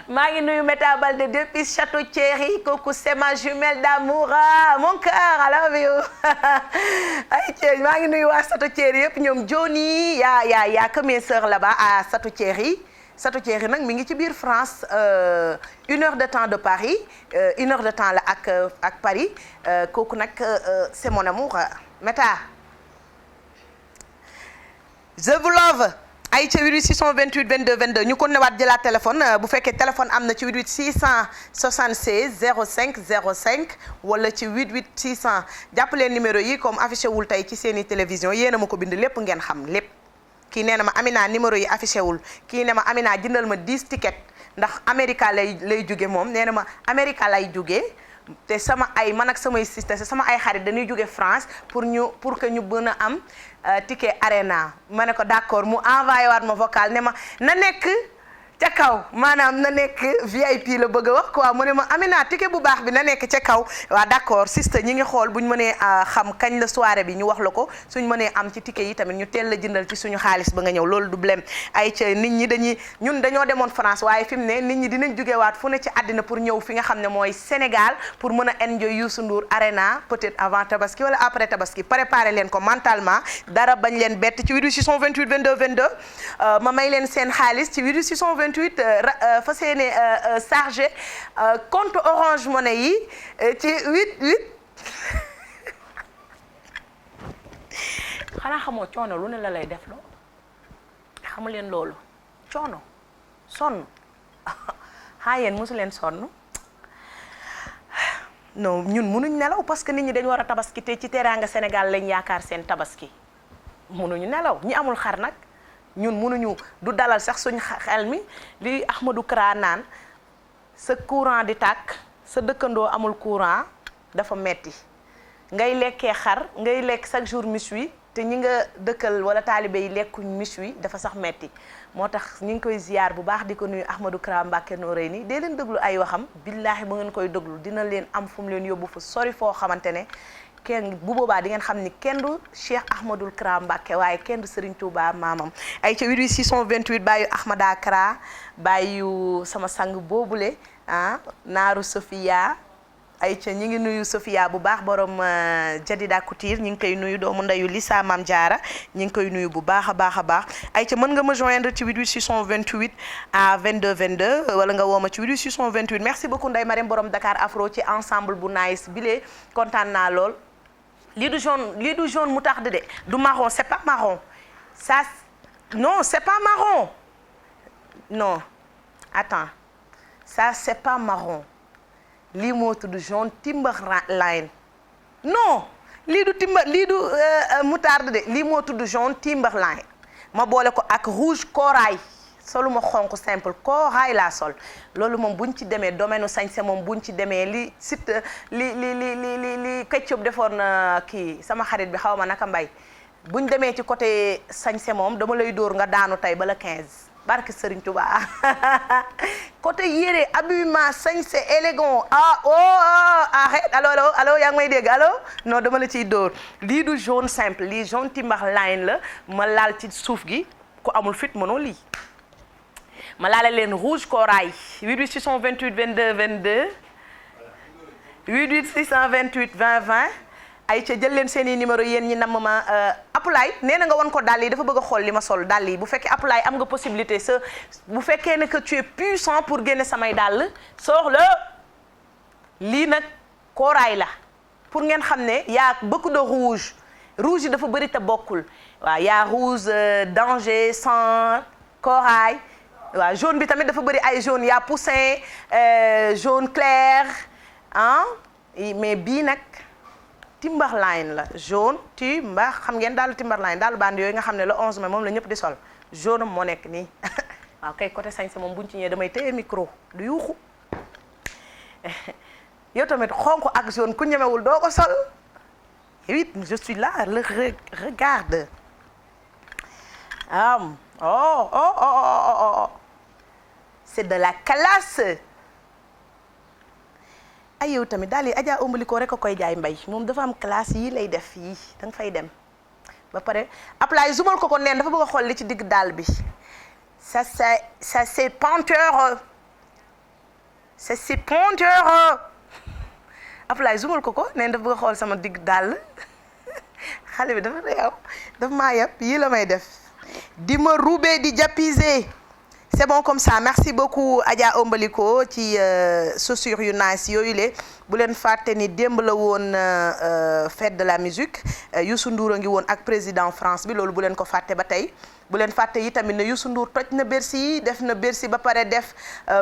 S1: maa ngi nuyu Meta Balde depuis Château Thierry kooku c'est ma jumelle d'amour mon cœur I love you ay Thierry maa ngi nuyu waa Château Thierry yëpp ñoom Johnny yaa que mes sœurs là-bas à Château Thierry nag mi ngi ci biir France 1 heure de temps de Paris 1 heure de temps la ak Paris kooku nag c'est mon amour Meta je vous love ay ca 88 628 22 22 ñu ko newaat jëlaat téléphone bu fekkee téléphone am na ci 88 676 05 05 wala ci 88 600 jàpp leen numéro yi comme affiché wul tey ci seeni télévision yéen a ma ko bind lépp ngeen xam lépp kii nee na ma Amina numéro yi affiché wul kii nee ma Amina jëndal ma 10 tickets ndax Amérique lay jóge moom nee na ma Amérique lay jóge te sama ay man ak samay sister sama ay xarit dañuy jóge France pour que ñu mën a am ticket arena ma ne ko d'accord mu envoyé waat ma vocal ne ma na nekk ca kaw maanaam na nekk VIP la bëgg a wax quoi mu ne ma Amina ticket bu baax bi na nekk ca kaw waaw d'accord sister ñi ngi xool bu ñu mënee xam kañ la soirée bi ñu wax la ko suñ mënee am ci ticket yi tamit ñu teel la jëndal ci suñu xaalis ba nga ñëw loolu du blème ay ca nit ñi ñun dañoo demoon France waaye fi mu ne nit ñi dinañ jugewaat fu ne ci àddina pour ñëw fi nga xam ne mooy Sénégal pour mën a enjoy Youssou Ndour Arena peut-être avant Tabaski wala après Tabaski préparer leen ko mentalement dara bañ leen bett ci 88 628 22 22 ma may leen seen xaalis ci 88 628 fa seene chargé compte Orange Money yi ci 88 xanaa xamoo coono lu ne la lay def loo xamu leen loolu coono sonn xaa yéen mosu leen sonn non ñun munuñ nelaw parce que nit ñi dañu war a tabaski te ci teraanga Sénégal lañ yaakaar seen tabaski munuñu nelaw ñi amul xar nag ñun munuñu du dalal sax suñ xel mi li Ahmadou Kara naan sa courant di tàkk sa dëkkandoo amul courant dafa metti ngay lekkee xar ngay lekk chaque jour méchoui te te ñi nga dëkkal wala taalibe yi lekkuñ méchoui dafa sax metti moo tax ñu ngi koy ziyaar bu baax di ko nuyu Ahmadou Kara Mbacké Noreyni dee leen déglu ay waxam billaahi bu ngeen koy déglu dina leen am fu mu leen yóbbu fu sori foo xamante ne kenn bu boobaa di ngeen xam ni kenn du Cheikh Ahmadou Kara Mbacké waaye kenn du Serigne Touba maamam ay ca 88 628 bàyyu Ahmada Kara bàyyu sama sang boobule naaru Sofia ay ca ñi ngi nuyu Sofia bu baax borom Jadida Couture ñi ngi koy nuyu doomu ndeyu Lissa Mam Diara ñi ngi koy nuyu bu baax a baax a baax ay ca mën nga ma joindre ci 88 628 à 22 22 wala nga woo ma ci 88 628 merci beaucoup Ndeye Marème borom Dakar Afro ci ensemble bu nice bile kontaan naa lool lii du jaune moutarde de du marron c'est pas marron ça non c'est pas marron non attends ça c'est pas marron lii moo tudd jaune Timberline non lii du moutarde de lii moo tudd jaune Timberline ma boole ko ak rouge corail solu ma xonq simple corail laa sol loolu moom buñ ci demee domaine sañse moom buñ ci demee li site li Ketchup defoon kii sama xarit bi xaw ma naka mbay buñ demee ci côté sañse moom dama lay dóor nga daanu tey bala 15 barke Serigne Touba côté yére habillement sañse élégant arrête allo yaa ngi may dégg allo non dama la ciy dóor lii du jaune simple lii jaune Timberline la ma laal ci suuf gi ku amul fit mënoo lii ma laale leen rouge corail 88 628 22 22 88 628 20 20 ay ca jël leen seeni numéro yéen ñi namm ma Apulaay nee na nga won ko dàll yi dafa bëgg a xool li ma sol dàll yi bu fekkee Apulaay am nga possibilité sa bu fekkee ne que tu es puissant pour génne samay dàll soox la lii nag corail la pour ngeen xam ne y'a beaucoup de rouge yi dafa bëri te bokkul waaw y'a rouge danger sang corail waaw jaune bi tamit dafa bëri ay jaune y'a poussin jaune clair mais bii nag Timberline la jaune xam ngeen daal Timberline daal band yooyu nga xam ne le 11 mai moom la ñëpp di sol jaune moo nekk nii waaw kay côté sañse moom buñ ci ñëwee damay téye micro du yuuxu yow tamit xonk ak jaune ku ñemewul doo ko sol oui je suis là regarde c'est de la classe ay yow tamit daal yi Adja Ombaliko rek a koy jaay mbay moom dafa am classe yii lay def yii da nga fay dem ba pare apply zumal ko neen dafa bëgg a xool li ci digg daal bi ça c'est penteur apply zumal ko neen dafa bëgg a xool sama digg daal xale bi dafa réew dafa maa yàpp yii la may def di ma roubé di jàppiser c'est bon comme ça merci beaucoup Adja Ombaliko ci chaussures yu nice yooyu le bu leen fàtte ni démb la woon fête de la musique Youssou Ndour a ngi woon ak président France bi loolu bu leen ko fàtte ba tey bu leen fàtte yi tamit ne Youssou Ndour toj na Bercy def na Bercy ba pare def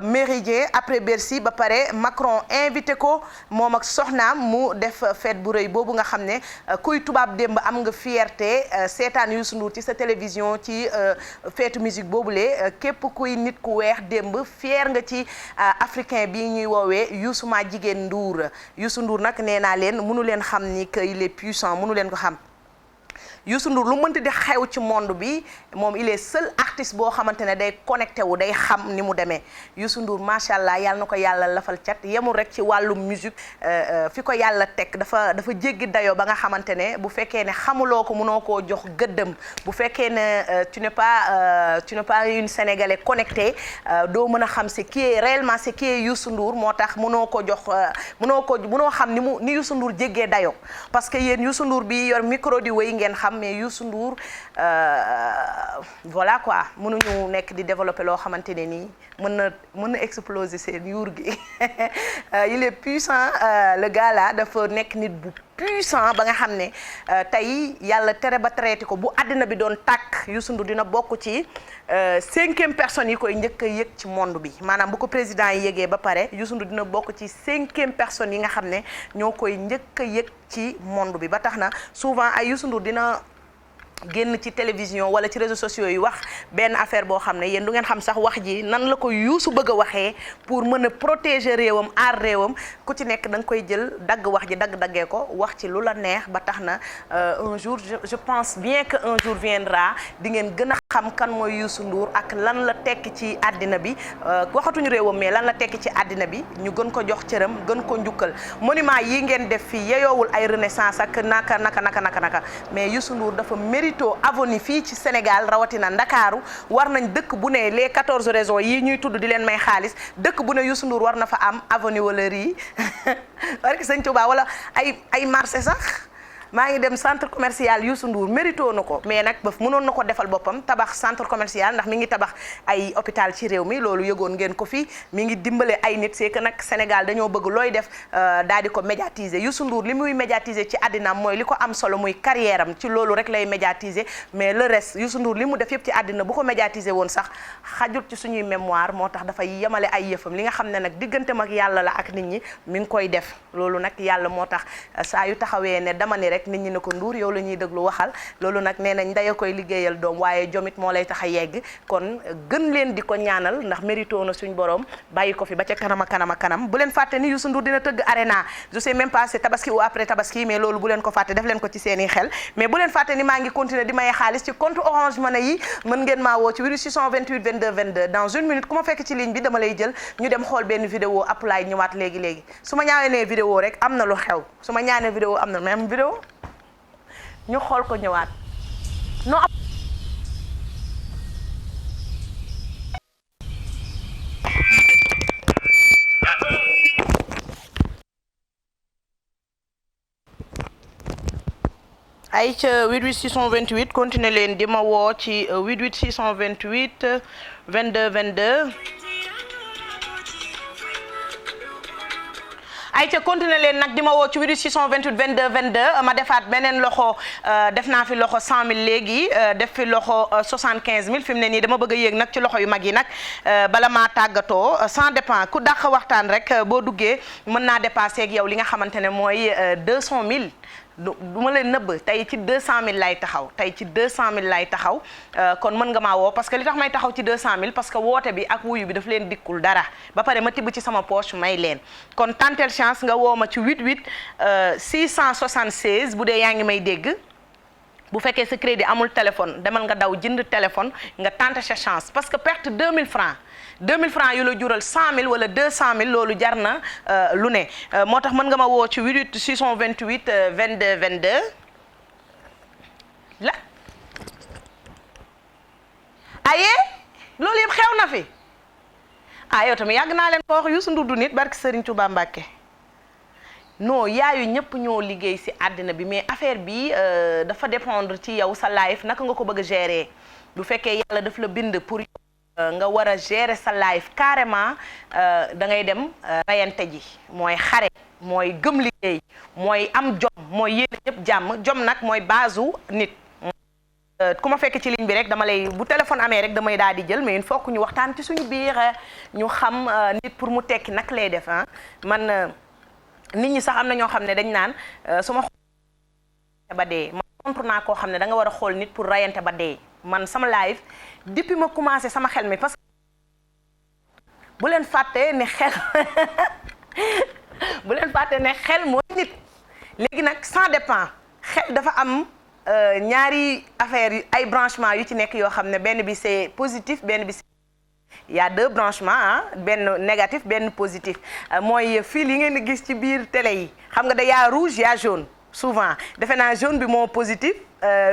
S1: Méridien après Bercy ba pare Macron invité ko moom ak soxnaam mu def fête bu rëy boobu nga xam ne kuy tubaab démb am nga fierté seetaan Youssou Ndour ci sa télévision ci feetu musique boobule képp kuy nit ku weex démb fier nga ci africain bi ñuy woowee Youssou ma jigéen Ndour Youssou Ndour nag nee naa leen mënu leen xam ni que il est puissant mënu leen ko xam Youssou Ndour lu mënti di xew ci monde bi moom il est seul artiste boo xamante ne day connecté wu day xam ni mu demee Youssou Ndour macha allah yàlla na ko yàlla lafal cat yemul rek ci wàllu musique fi ko yàlla teg dafa jéggi dayoo ba nga xamante ne bu fekkee ne xamuloo ko mënoo koo jox gëddëm bu fekkee ne tu n'es pas une sénégalais connecté doo mën a xam c'est qui est réellement c'est qui est Youssou Ndour moo tax mënoo ko jox mënoo xam ni Youssou Ndour jéggee dayoo parce que yéen Youssou Ndour bi yor micro di wéy ngeen xam mais Youssou Ndour voilà quoi mënuñu nekk di développer loo xamante ne nii mën na exploser seen yuur gi il est puissant le gars là dafa nekk nit bu puissant ba nga xam ne tey yàlla tere ba traité ko bu àddina bi doon tàkk Youssou Ndour dina bokk ci 5e personne yi koy njëkk a yëg ci monde bi maanaam bu ko président yi yëgee ba pare Youssou Ndour dina bokk ci 5e personne yi nga xam ne ñoo koy njëkk a yëg ci monde bi ba tax na souvent ay Youssou Ndour génn ci télévision wala ci réseaux sociaux yi wax benn affaire boo xam ne yéen du ngeen xam sax wax ji nan la ko Youssou bëgg a waxee pour mën a protéger réewam aar réewam ku ci nekk da nga koy jël dagg wax ji dagg-daggee ko wax ci lu la neex ba tax na un jour je pense bien que un jour viendra di ngeen gën a xam kan mooy Youssou Ndour ak lan la tekki ci àddina bi waxatuñu réewam mais lan la tekki ci àddina bi ñu gën ko jox cëram gën ko njukkal monument yi ngeen def fii yeyoowul ay renaissance ak naka mais Youssou Ndour dafa mérito avenue fii ci Sénégal rawatina Ndakaaru war nañ dëkk bu ne les 14 régions yi ñuy tudd di leen may xaalis dëkk bu ne Youssou Ndour war na fa am avenue wala rii barki Sëñ Tuubaa wala ay marché sax maa ngi dem centre commercial Youssou Ndour mérito na ko mais nag ba mënoon na ko defal boppam tabax centre commercial ndax mi ngi tabax ay hôpital ci réew mi loolu yëgoon ngeen ko fi mi ngi dimbale ay nit c'est que nag Sénégal dañoo bëgg looy def daal di ko médiatiser Youssou Ndour li muy médiatiser ci àddinaam mooy li ko am solo muy carrière am ci loolu rek lay médiatiser mais le reste Youssou Ndour li mu def yëpp ci àddina bu ko médiatiser woon sax xajut ci suñuy mémoire moo tax dafay yemale ay yëfam li nga xam ne nag digganteem ak yàlla la ak nit ñi mi ngi koy def loolu nag yàlla moo tax saa yu taxawee ne dama ni rek nit ñi ne ko Ndour yow la ñuy déglu waxal loolu nag nee nañ ndaya koy liggéeyal doom waaye jomit moo lay tax a yegg kon gën leen di ko ñaanal ndax mérito na suñ borom bàyyi ko fi ba ca kanam a kanam bu leen fàtte ni Youssou Ndour dina tëgg arena je sais même pas c'est tabaski ou après tabaski mais loolu bu leen ko fàtte def leen ko ci seeni xel mais bu leen fàtte ni maa ngi continuer di maye xaalis ci compte Orange Money yi mën ngeen maa woo ci 628 22 22 dans une minute ku ma fekk ci ligne bi dama lay jël ñu dem xool benn vidéo apply ñëwaat léegi su ma ñaawee nee vidéo rek am na lu xew su ma ñaanee vidéo am na même vidéo ñu xool ko ñëwaat non ay ca 88 628 continuer leen di ma woo ci 88 628 22 22 ay ca continuer leen nag di ma woo ci 88 628 22 22 ma defaat beneen loxo def naa fi loxo 100000 léegi def fi loxo 75000 fi mu ne nii dama bëgg a yéeg nag ci loxo yu mag yi nag bala maa tàggatoo sans dépend ku dàq waxtaan rek boo duggee mën naa dépasser ak yow li nga xamante ne mooy 200000 du ma leen nëbb tey ci 200000 lay taxaw tey ci 200000 lay taxaw kon mën nga maa woo parce que li tax may taxaw ci 200000 parce que woote bi ak wuyu bi daf leen dikkul dara ba pare ma tibb ci sama poche may leen kon tantel chance nga woo ma ci 88 676 bu dee yaa ngi may dégg bu fekkee sa crédit amul téléphone demal nga daw jënd téléphone nga tenter sa chance parce que perte 2000 francs 2000 francs yu la jural 100000 wala 200000 loolu jar na lu ne moo tax mën nga ma woo ci 88 628 22 22 la aye loolu yëpp xew na fi yow tamit yàgg naa leen ko wax Youssou Ndour du nit barki Serigne Touba Mbacké non yaayu ñëpp ñoo liggéey ci àddina bi mais affaire bi dafa dépendre ci yow sa life naka nga ko bëgg a gérer bu fekkee yàlla daf la bind pour nga war a gérer sa life carrément da ngay dem rayante ji mooy xare mooy gëm liggéey mooy am jom mooy yéene ñëpp jàmm jom nag mooy base u nit ku ma fekk ci ligne bi rek dama lay bu téléphone amee rek damay daal di jël mais il faut que ñu waxtaan ci suñu biir ñu xam nit pour mu tekki nag lay def man nit ñi sax am na ñoo xam ne dañ naan su ma ba dee man contre naa koo xam ne da nga war a xool nit pour rayante ba dee man sama live depuis ma commencé sama xel mi parce que bu leen fàtte ne xel bu leen fàtte ne xel mooy nit léegi nag ça dépend xel dafa am ñaari affaire yu ay branchement yu ci nekk yoo xam ne benn bi c'est positif benn bi il y a deux branchements benn négatif benn positif mooy fil yi ngeen di gis ci biir télé yi xam nga da yaa rouge yaa jaune souvent defe naa jaune bi moo positif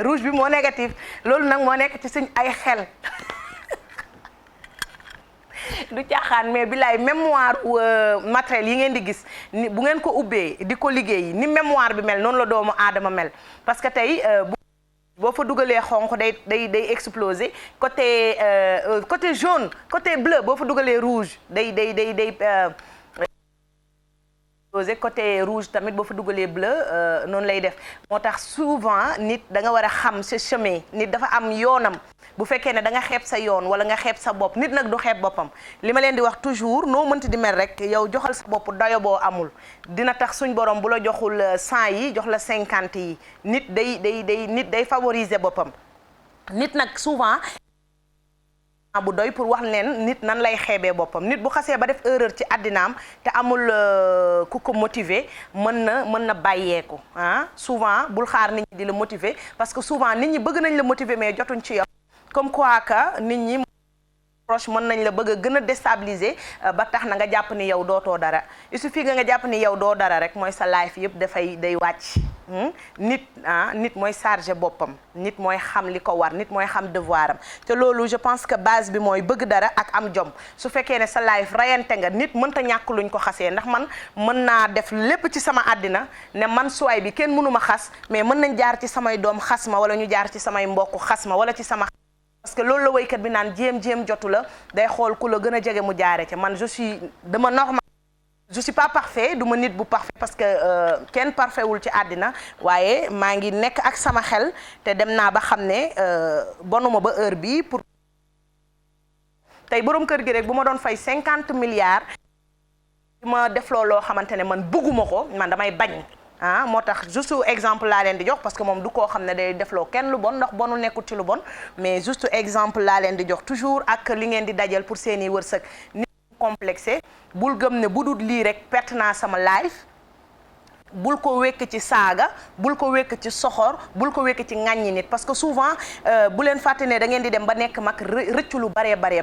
S1: rouge bi moo négatif loolu nag moo nekk ci suñ ay xel du caaxaan mais bilaay mémoire matériel yi ngeen di gis ni bu ngeen ko ubbee di ko liggéey ni mémoire bi mel noonu la doomu aadama mel parce que tey boo fa dugalee xonq day exploser côté jaune côté bleu boo fa dugalee rouge day côté rouge tamit boo fa dugalee bleu noonu lay def moo tax souvent nit da nga war a xam sa chemin nit dafa am yoonam bu fekkee ne da nga xeeb sa yoon wala nga xeeb sa bopp nit nag du xeeb boppam li ma leen di wax toujours noo mënti di mel rek yow joxal sa bopp dayo boo amul dina tax suñ borom bu la joxul 100 yi jox la 50 yi nit day favoriser boppam nit nag souvent bu doy pour wax leen nit nan lay xeebee boppam nit bu xasee ba def erreur ci àddinaam te amul ku ko motiver mën na bàyyeeku souvent bul xaar nit ñi di la motiver parce que souvent nit ñi bëgg nañ la motiver mais jotuñ ci yow comme quoi que nit ñi proche mën nañ la bëgg a gën a déstabiliser ba tax na nga jàpp ni yow dootoo dara il suffit nga jàpp ni yow doo dara rek mooy sa life yëpp day wàcc nit mooy chargé boppam nit mooy xam li ko war nit mooy xam devoir am te loolu je pense que base bi mooy bëgg dara ak am jom su fekkee ne sa life rayante nga nit mënta ñàkk luñ ko xasee ndax man mën naa def lépp ci sama àddina ne man suwaay bi kenn mënu ma xas mais mën nañ jaar ci samay doom xas ma wala ñu jaar ci samay mbokk xas ma wala ci sama parce que loolu la woykat bi naan jéem jotu la day xool ku la gën a jege mu jaare ca man je suis pas parfait du ma nit bu parfait parce que kenn parfait wul ci àddina waaye maa ngi nekk ak sama xel te dem naa ba xam ne bonuma ba heure bi pour tey boroom kër gi rek bu ma doon fay 50 milliards ma def loo xamante ne man bëgguma ko man damay bañ moo tax juste exemple laa leen di jox parce que moom du koo xam ne day defloo kenn lu bon ndax bonu nekkul ci lu bon mais juste exemple laa leen di jox toujours ak li ngeen di dajal pour seeni wërsëg nit complexé bul gëm ne bu dul lii rek perte naa sama life bul ko wekk ci saaga bul ko wekk ci soxor bul ko wekk ci ŋàññi nit parce que souvent bu leen fàtte ne da ngeen di dem ba nekk mag rëccu lu baree bari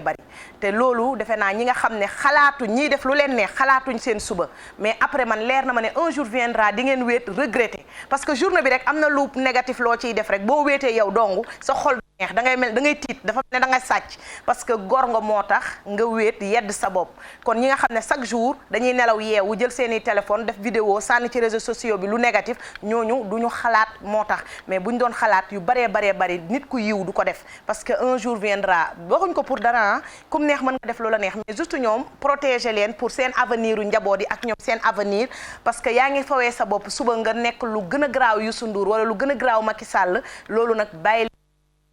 S1: te loolu defe naa ñi nga xam ne xalaatuñ ñiy def lu leen neex xalaatuñ seen suba mais après man leer na ma ne un jour viendra di ngeen wéet regretter parce que journée bi rek am na lu négatif loo ciy def rek boo wéetee yow dong sa xol neex da ngay tiit dafa ne da nga sàcc parce que gor nga moo tax nga wéet yedd sa bopp kon ñi nga xam ne chaque jour dañuy nelaw yeewu jël seeni téléphone def vidéo sànni ci réseaux sociaux bi lu négatif ñooñu duñu xalaat moo tax mais buñ doon xalaat yu baree bari nit ku yiw du ko def parce que un jour viendra waxuñ ko pour dara comme neex mën nga def loola neex mais juste ñoom protéger leen pour seen avenir u njaboot yi ak ñoom seen avenir parce que yaa ngi fawee sa bopp suba nga nekk lu gën a garaaw Youssou Ndour wala lu gën a garaaw Macky Sall loolu nag bàyyi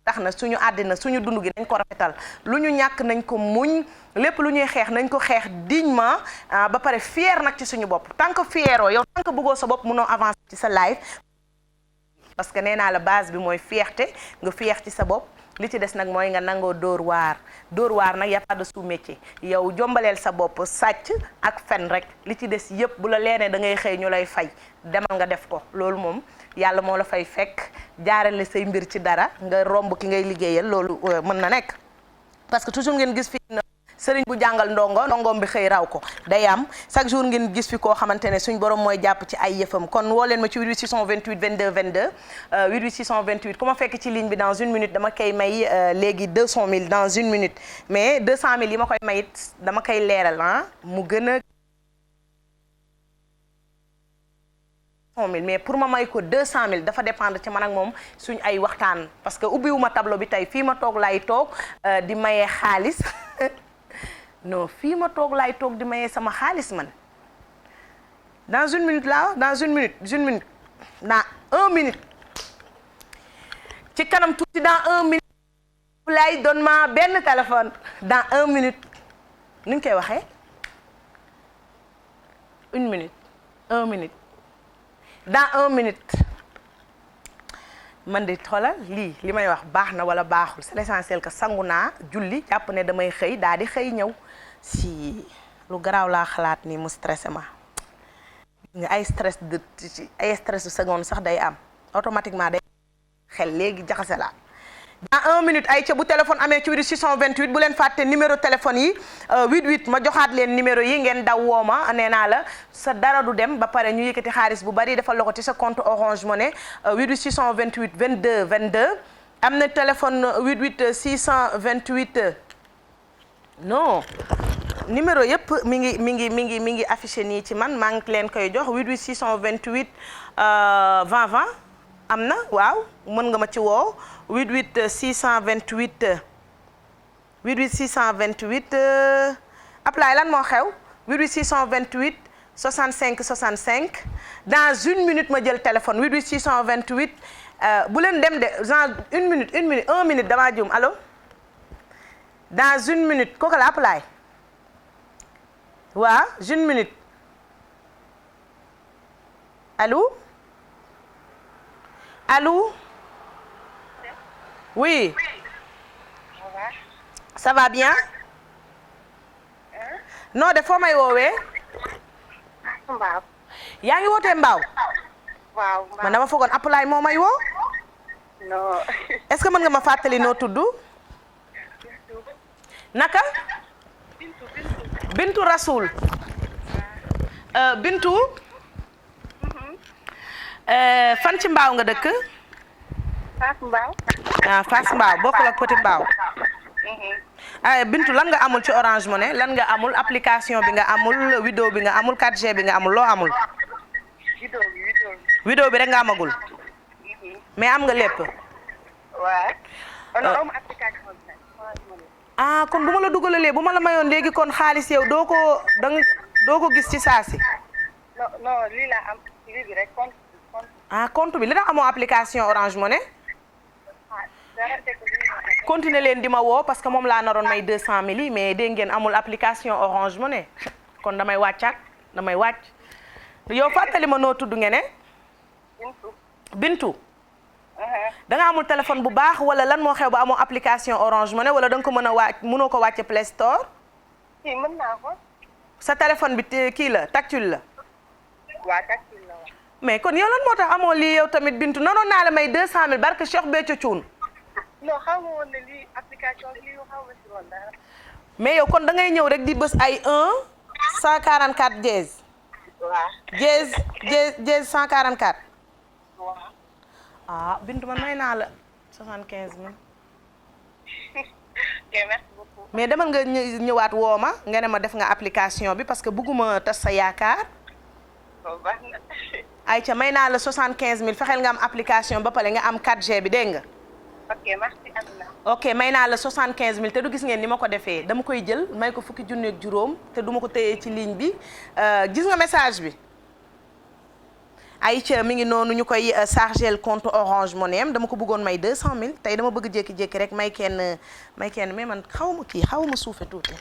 S1: tax na suñu àddina suñu dund gi nañ ko rafetal lu ñu ñàkk nañ ko muñ lépp lu ñuy xeex nañ ko xeex dignement ba pare fier nag ci suñu bopp tant que fieroo yow tant que bëggoo sa bopp mënoo avancer ci sa life parce que nee naa la base bi mooy fierté nga fier ci sa bopp li ci des nag mooy nga nangoo dóor waar nag y a pas de sous-métier yow jombaleel sa bopp sàcc ak fen rek li ci des yëpp bu la leenee da ngay xëy ñu lay fay demal nga def ko loolu moom yàlla moo la fay fekk jaarale say mbir ci dara nga romb ki ngay liggéeyal loolu mën na nekk parce que toujours ngeen gis fi sëriñ bu jàngal ndongoom bi xëy raw ko day am chaque jour ngeen gis fi koo xamante ne suñ borom mooy jàpp ci ay yëfam kon woo leen ma ci 88 628 22 22 88 628 ku ma fekk ci ligne bi dans une minute dama koy may léegi 200 000 dans une minute mais 200 000 yi ma koy may it dama koy leeral mu gën a mais pour ma may ko 200 000 dafa dépendre ci man ak moom suñ ay waxtaan parce que ubbiwuma tableau bi tey fii ma toog laay toog di mayee xaalis non fii ma toog laay toog di mayee sama xaalis man dans une minute là dans une minute dans 1 minute ci kanam tuuti dans 1 minute lay doon ma benn téléphone dans 1 minute ni ñu koy waxee 1 minute 1 minute dans 1 minute man de xoolal li may wax baax na wala baaxul c'est l'essentiel que sangu naa julli jàpp ne damay xëy daa di xëy ñëw si lu garaaw laa xalaat ni mu stressé ma nga ay stress de seconde sax day am automatiquement day xel léegi jaxase laa dans 1 minute ay ca bu téléphone amee ci 628 bu leen fàtte numéro téléphone yi 88 ma joxaat leen numéro yi ngeen daw woo ma nee naa la sa dara du dem ba pare ñu yëkkati xaalis bu bari defal la ko ci sa compte Orange Money 88 628 22 22 am na téléphone 88 628 non numéro yëpp mi ngi affiché nii ci man maa ngi leen koy jox 88 628 20 20 am na waaw mën nga ma ci woo 88 628 88 628 Ablaye lan moo xew 88 628 65 65 dans une minute ma jël téléphone 88 628 bu leen dem de genre une minute damaa juum allo dans une minute kooku la appelé waaw une minute allô allô oui ça va bien non de foo may woowee
S2: Mbaaw.
S1: yaa ngi wootee Mbaaw
S2: waaw
S1: man dama foogoon appelé moo may woo
S2: non.
S1: est-ce que mën nga ma fàttali noo tudd naka Bintu Rasoul Bintu fan ci Mbaaw nga dëkk
S2: Fass Mbaaw.
S1: ah Fass Mbaaw bokkul ak Petit Mbaaw Bintu lan nga amul ci Orange Money lan nga amul application bi nga amul vidéo bi nga amul 4G bi nga amul loo amul vidéo bi rek nga amagul mais am nga lépp
S2: waaw. application bi.
S1: ah kon bu ma la dugalalee bu ma la mayoon léegi kon xaalis yow doo ko gis ci saa si
S2: non lii laa am lii bi rek compte.
S1: compte bi li tax amoo application Orange Money continuer leen di ma woo parce que moom laa naroon may 200 000 yi mais dégg ngeen amul application Orange Money kon damay wàcc yow fàttali ma noo tudd ngeen ne Bintu da nga amul téléphone bu baax wala lan moo xew ba amoo application Orange Money wala da nga ko mën a mënoo ko wàcce Play Store
S2: mën naa ko.
S1: sa téléphone bi kii la tactile la
S2: waaw tactile la waaw.
S1: mais kon yow lan moo tax amoo lii yow tamit Bintu naroon naa la may 200 000 barke Cheikh Béthio Thioune
S2: non xaw ma woon ne lii application lii xaw ma si woon dara.
S1: mais yow kon da ngay ñëw rek di bës ay 144 dièse.
S2: waaw.
S1: dièse 144.
S2: waaw.
S1: Bintu man may naa la 75 000.
S2: ok merci beaucoup.
S1: mais demal nga ñëwaat woo ma nga ne ma def nga application bi parce que bëgguma tas sa yaakaar.
S2: baax na.
S1: ayca may naa la 75 000 fexeel nga am application ba pare nga am 4G bi dégg nga.
S2: ok merci Amina.
S1: ok may naa la 75 000 te du gis ngeen ni ma ko defee dama koy jël may ko fukki junni ak juróom te du ma ko téyee ci ligne bi gis nga message bi ayca mi ngi noonu ñu koy chargé compte Orange Money am dama ko bëggoon may 200 000 tey dama bëgg jékki-jékki rek may kenn mais man xaw ma suufe tuuti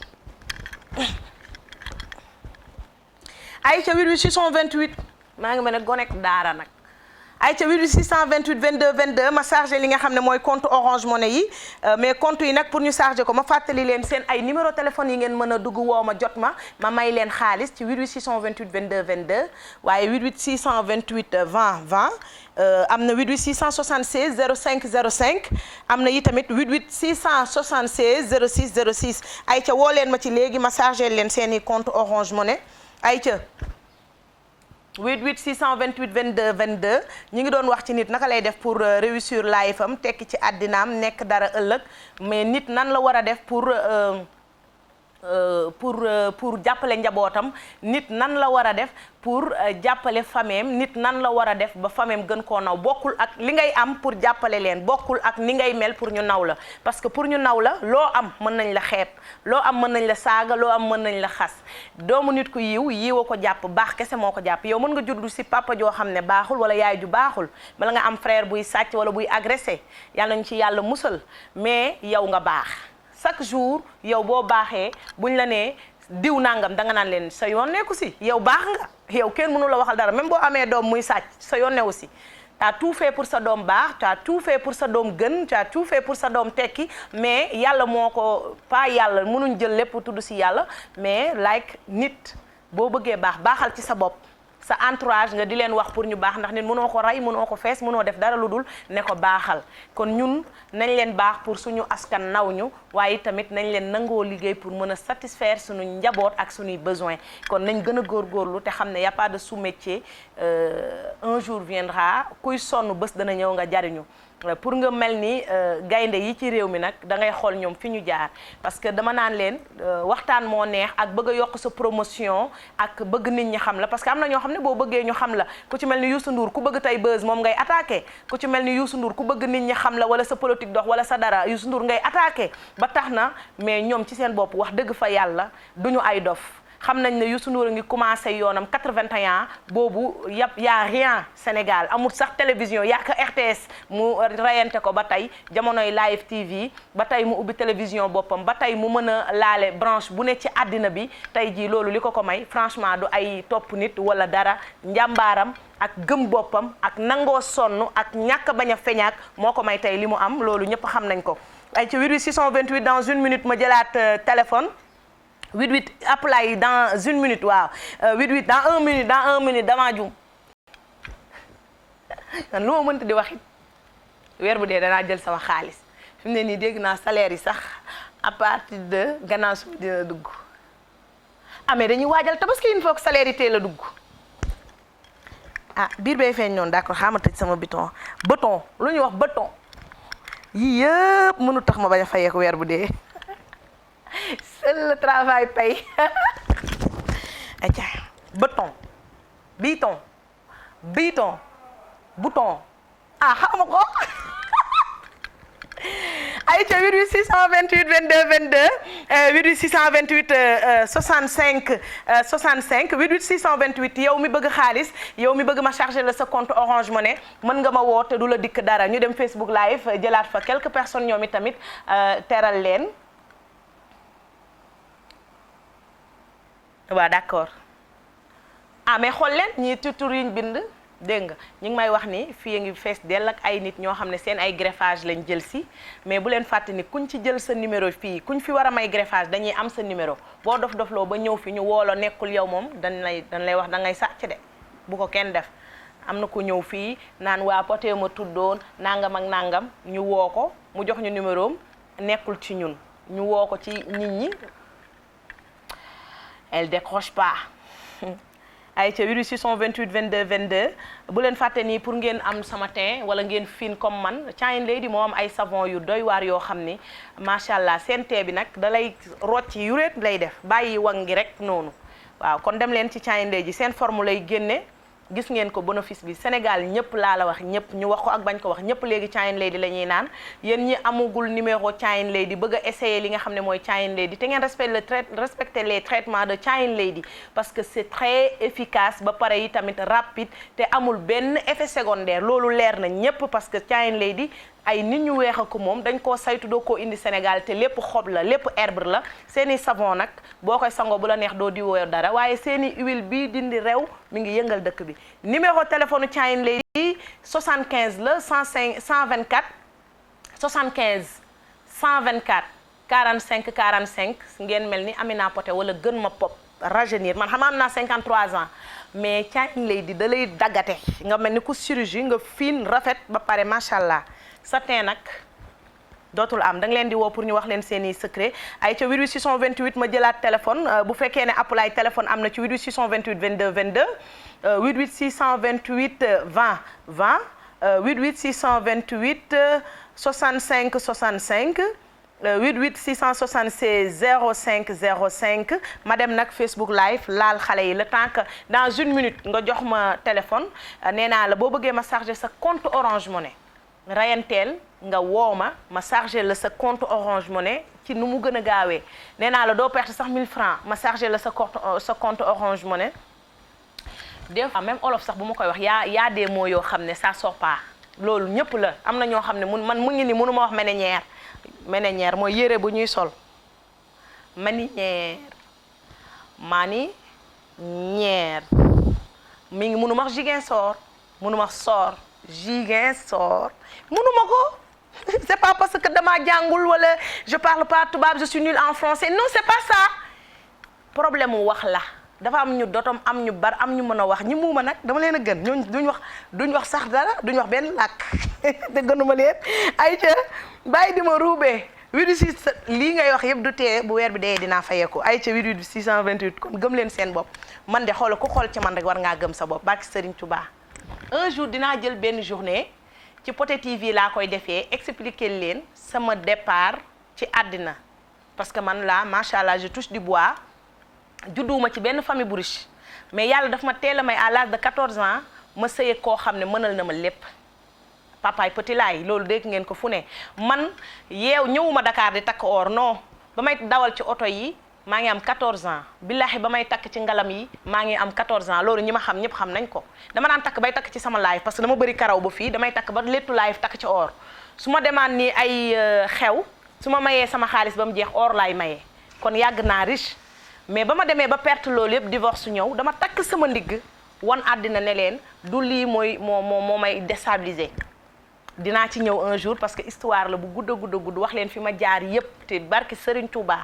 S1: ayca 88 628 maa ngi mel ne gonek daara nag ayca 88 628 22 22 ma chargé li nga xam ne mooy compte Orange Money yi mais compte yi nag pour ñu chargé ko ma fàttali leen seen ay numéro téléphone yi ngeen mën a dugg woo ma jot ma may leen xaalis ci 88 628 22 22 waaye 88 628 20 20 am na 88 676 05 05 am na yi tamit 88 676 06 06 ayca woo leen ma ci léegi ma chargé leen seen i compte Orange Money ayca 88 628 22 22 ñi ngi doon wax ci nit naka lay def pour réussir life am tekki ci àddinaam nekk dara ëllëg mais nit nan la war a def pour jàppale njabootam nit nan la war a def pour jàppale fameem nit nan la war a def ba fameem gën koo naw bokkul ak li ngay am pour jàppale leen bokkul ak ni ngay mel pour ñu naw la parce que pour ñu naw la loo am mën nañ la xeeb loo am mën nañ la saaga loo am mën nañ la xas doomu nit ku yiwa ko jàpp baax kese moo ko jàpp yow mën nga juddu ci papa joo xam ne baaxul wala yaay ju baaxul bala nga am frère buy sàcc wala buy agressé yàlla nañ ci yàlla musal mais yow nga baax chaque jour yow boo baaxee buñ la nee diw nangam danga naan leen sa yoon nekku si yow baax nga yow kenn mënu la waxal dara même boo amee doom muy sàcc sa yoon newu si t'as tout fait pour sa doom baax t'as tout fait pour sa doom gën t'as tout fait pour sa doom tekki mais yàlla moo ko pas yàlla mënuñ jël lépp tudd si yàlla mais like nit boo bëggee baaxal ci sa bopp sa entourage nga di leen wax pour ñu baax ndax nit mënoo ko rey mënoo ko fees mënoo def dara lu dul ne ko baaxal kon ñun nañ leen baax pour suñu askan naw ñu waaye tamit nañ leen nangoo liggéey pour mën a satisfaire suñu njaboot ak suñuy besoin kon nañ gën a góorgóorlu te xam ne y a pas de sous-métier un jour viendra kuy sonn bés dana ñëw nga jariñu pour nga mel ni gaynde yi ci réew mi nag da ngay xool ñoom fi ñu jaar parce que dama naan leen waxtaan moo neex ak bëgg a yokk sa promotion ak bëgg nit ñi xam la parce que am na ñoo xam ne boo bëggee ñu xam la ku ci mel ni Youssou Ndour ku bëgg tey buzz moom ngay attaqué ku ci mel ni Youssou Ndour ku bëgg nit ñi xam la wala sa politique dox wala sa dara Youssou Ndour ngay attaqué ba tax na mais ñoom ci seen bopp wax dëgg fa yàlla duñu ay dof xam nañ ne Youssou Ndour a ngi commencé yoonam 81 boobu y'a rien Sénégal amul sax télévision y'a que RTS mu rayante ko ba tey jamonoy Live TV ba tey mu ubbi télévision boppam ba tey mu mën a laale branche bu ne ci àddina bi tey jii loolu li ko may franchement du ay topp nit wala dara njàmbaaram ak gëm boppam ak nangoo sonn ak ñàkk bañ a feñaak moo ko may tey li mu am loolu ñëpp xam nañ ko ay ci 88 628 dans une minute ma jëlaat téléphone 88 appelay dans une minute waaw 88 dans un minute damaa jum man lu ma mënta di wax it weer bu dee danaa jël sama xaalis fi mu ne nii dégg naa salaire yi sax à partir de gannaaw suba dina dugg mais dañuy waajal tabaski il faut que salaire yi teel a dugg biir bay feeñ noonu d'accord xaama tëj sama bouton lu ñuy wax bouton yii yëpp mënu tax ma bañ a fayeeku weer bu dee seul le travail paye aca bouton xama ko ay ca 88 628 22 22 88 628 65 65 88 628 yow mi bëgg xaalis yow mi bëgg ma charger la sa compte Orange Money mën nga ma woo te du la dikk dara ñu dem Facebook Live jëlaat fa quelques personnes ñoom i tamit teral leen waaw d'accord mais xool leen ñii tur yiñ bind dégg nga ñu ngi may wax ni fii a ngi fees dell ak ay nit ñoo xam ne seen ay greffage lañ jël si mais bu leen fàtte ni kuñ ci jël sa numéro fii kuñ fi war a may greffage dañuy am sa numéro boo dofloo ba ñëw fi ñu woolo nekkul yow moom dañ lay wax da ngay sàcc de bu ko kenn def am na ku ñëw fii naan waa potee ma tuddoon nangam ak nangam ñu woo ko mu jox ñu numéro am nekkul ci ñun ñu woo ko ci nit ñi elle décroche pas ay ca 88 628 22 22 bu leen fàtte nii pour ngeen am sama teint wala ngeen fin comme man Chine Lady moo am ay savon yu doy waar yoo xam ni macha allah seen teint bi nag da lay rocc yu réet lay def bàyyi wang gi rek noonu waaw kon dem leen ci Chine Lady seen forme lay génne gis ngeen ko bénéfice bi Sénégal ñëpp laa la wax ñëpp ñu wax ko ak bañ ko wax ñëpp léegi Chine Lady la ñuy naan yéen ñi amugul numéro Chine Lady bëgg a essayer li nga xam ne mooy Chine Lady te ngeen respecter les traitements de Chine Lady parce que c'est très efficace ba pare yi tamit rapide te amul benn effet secondaire loolu leer na ñëpp parce que Chine Lady ay nit ñu weex ko moom dañ koo saytu doo koo indi Sénégal te lépp xob la lépp herbe la seeni savon nag boo koy sangoo bu la neex doo diwoo dara waaye seeni huile bii dindi rew mi ngi yëngal dëkk bi numéro téléphone Chine Lady 75 la 124 75 124 45 45 ngeen mel ni Amina Poté wala gën ma pop rajeunir man xam am naa 53 ans mais Chine Lady da lay daggate nga mel ni ku chirurgie nga fiin rafet ba pare macha allah. sa teint nag dootul am da nga leen di woo pour ñu wax leen seeni secret ay ca 88 628 ma jëlaat téléphone bu fekkee ne appelay téléphone am na ci 88 628 22 22 88 628 20 20 88 628 65 65 88 676 05 05 ma dem nag Facebook live laal xale yi le temps que dans une minute nga jox ma téléphone nee naa la boo bëggee ma charger sa compte Orange Money rayanteel nga woo ma chargé la sa compte Orange Money ci nu mu gën a gaawee nee naa la doo perte sax 1000 francs ma chargé la sa compte Orange Money des fois même olof sax bu ma koy wax yaa des mots yoo xam ne ça sort pas loolu ñëpp la am na ñoo xam ne man mu ngi ni mënu ma wax meneñeer mooy yére bu ñuy sol maniñeer mi ngi mënu ma wax Ziguinchor mënu ma wax soor Ziguinchor mënuma ko c'est pas parce que dama jàngul wala je parle pas tubaab je suis nulle en français non c'est pas ça problème mu wax la dafa am ñu dotom am ñu bar am ñu mën a wax ñi muuma nag dama leen a gën ñooñu duñ wax sax dara duñ wax benn làkk te gënuma leen ay ca bàyyi di ma ruubee 88 lii ngay wax yëpp du tee bu weer bi dee dinaa fayeeku ay ca 88 628 kon gëm leen seen bopp man de xool ku xool ci man rek war ngaa gëm sa bopp barki Serigne Touba un jour dinaa jël benn journée ci Poté TV laa koy defee expliquer leen sama départ ci àddina parce que man là macha allah je touche du bois judduwuma ci benn famille bu riche mais yàlla daf ma teel a may à l'âge de 14 ans ma sëye koo xam ne mënal na ma lépp papaay petit laay loolu dégg ngeen ko fu ne man ñëwuma Dakar di takk or non ba may dawal ci oto yi maa ngi am 14 ans billahi ba may takk ci ngalam yi maa ngi am 14 ans loolu ñi ma xam ñëpp xam nañ ko dama daan takk bay takk ci sama live parce que dama bëri karaw ba fii damay takk ba léttu live takk ci or su ma demaan ni ay xew su ma mayee sama xaalis ba mu jeex or laay mayee kon yàgg naa riche mais ba ma demee ba perte loolu yëpp divorce ñëw dama takk sama ndigg wan àddina ne leen du lii moo may déstabiliser dinaa ci ñëw un jour parce que histoire la bu gudd wax leen fi ma jaar yépp te barki Serigne Touba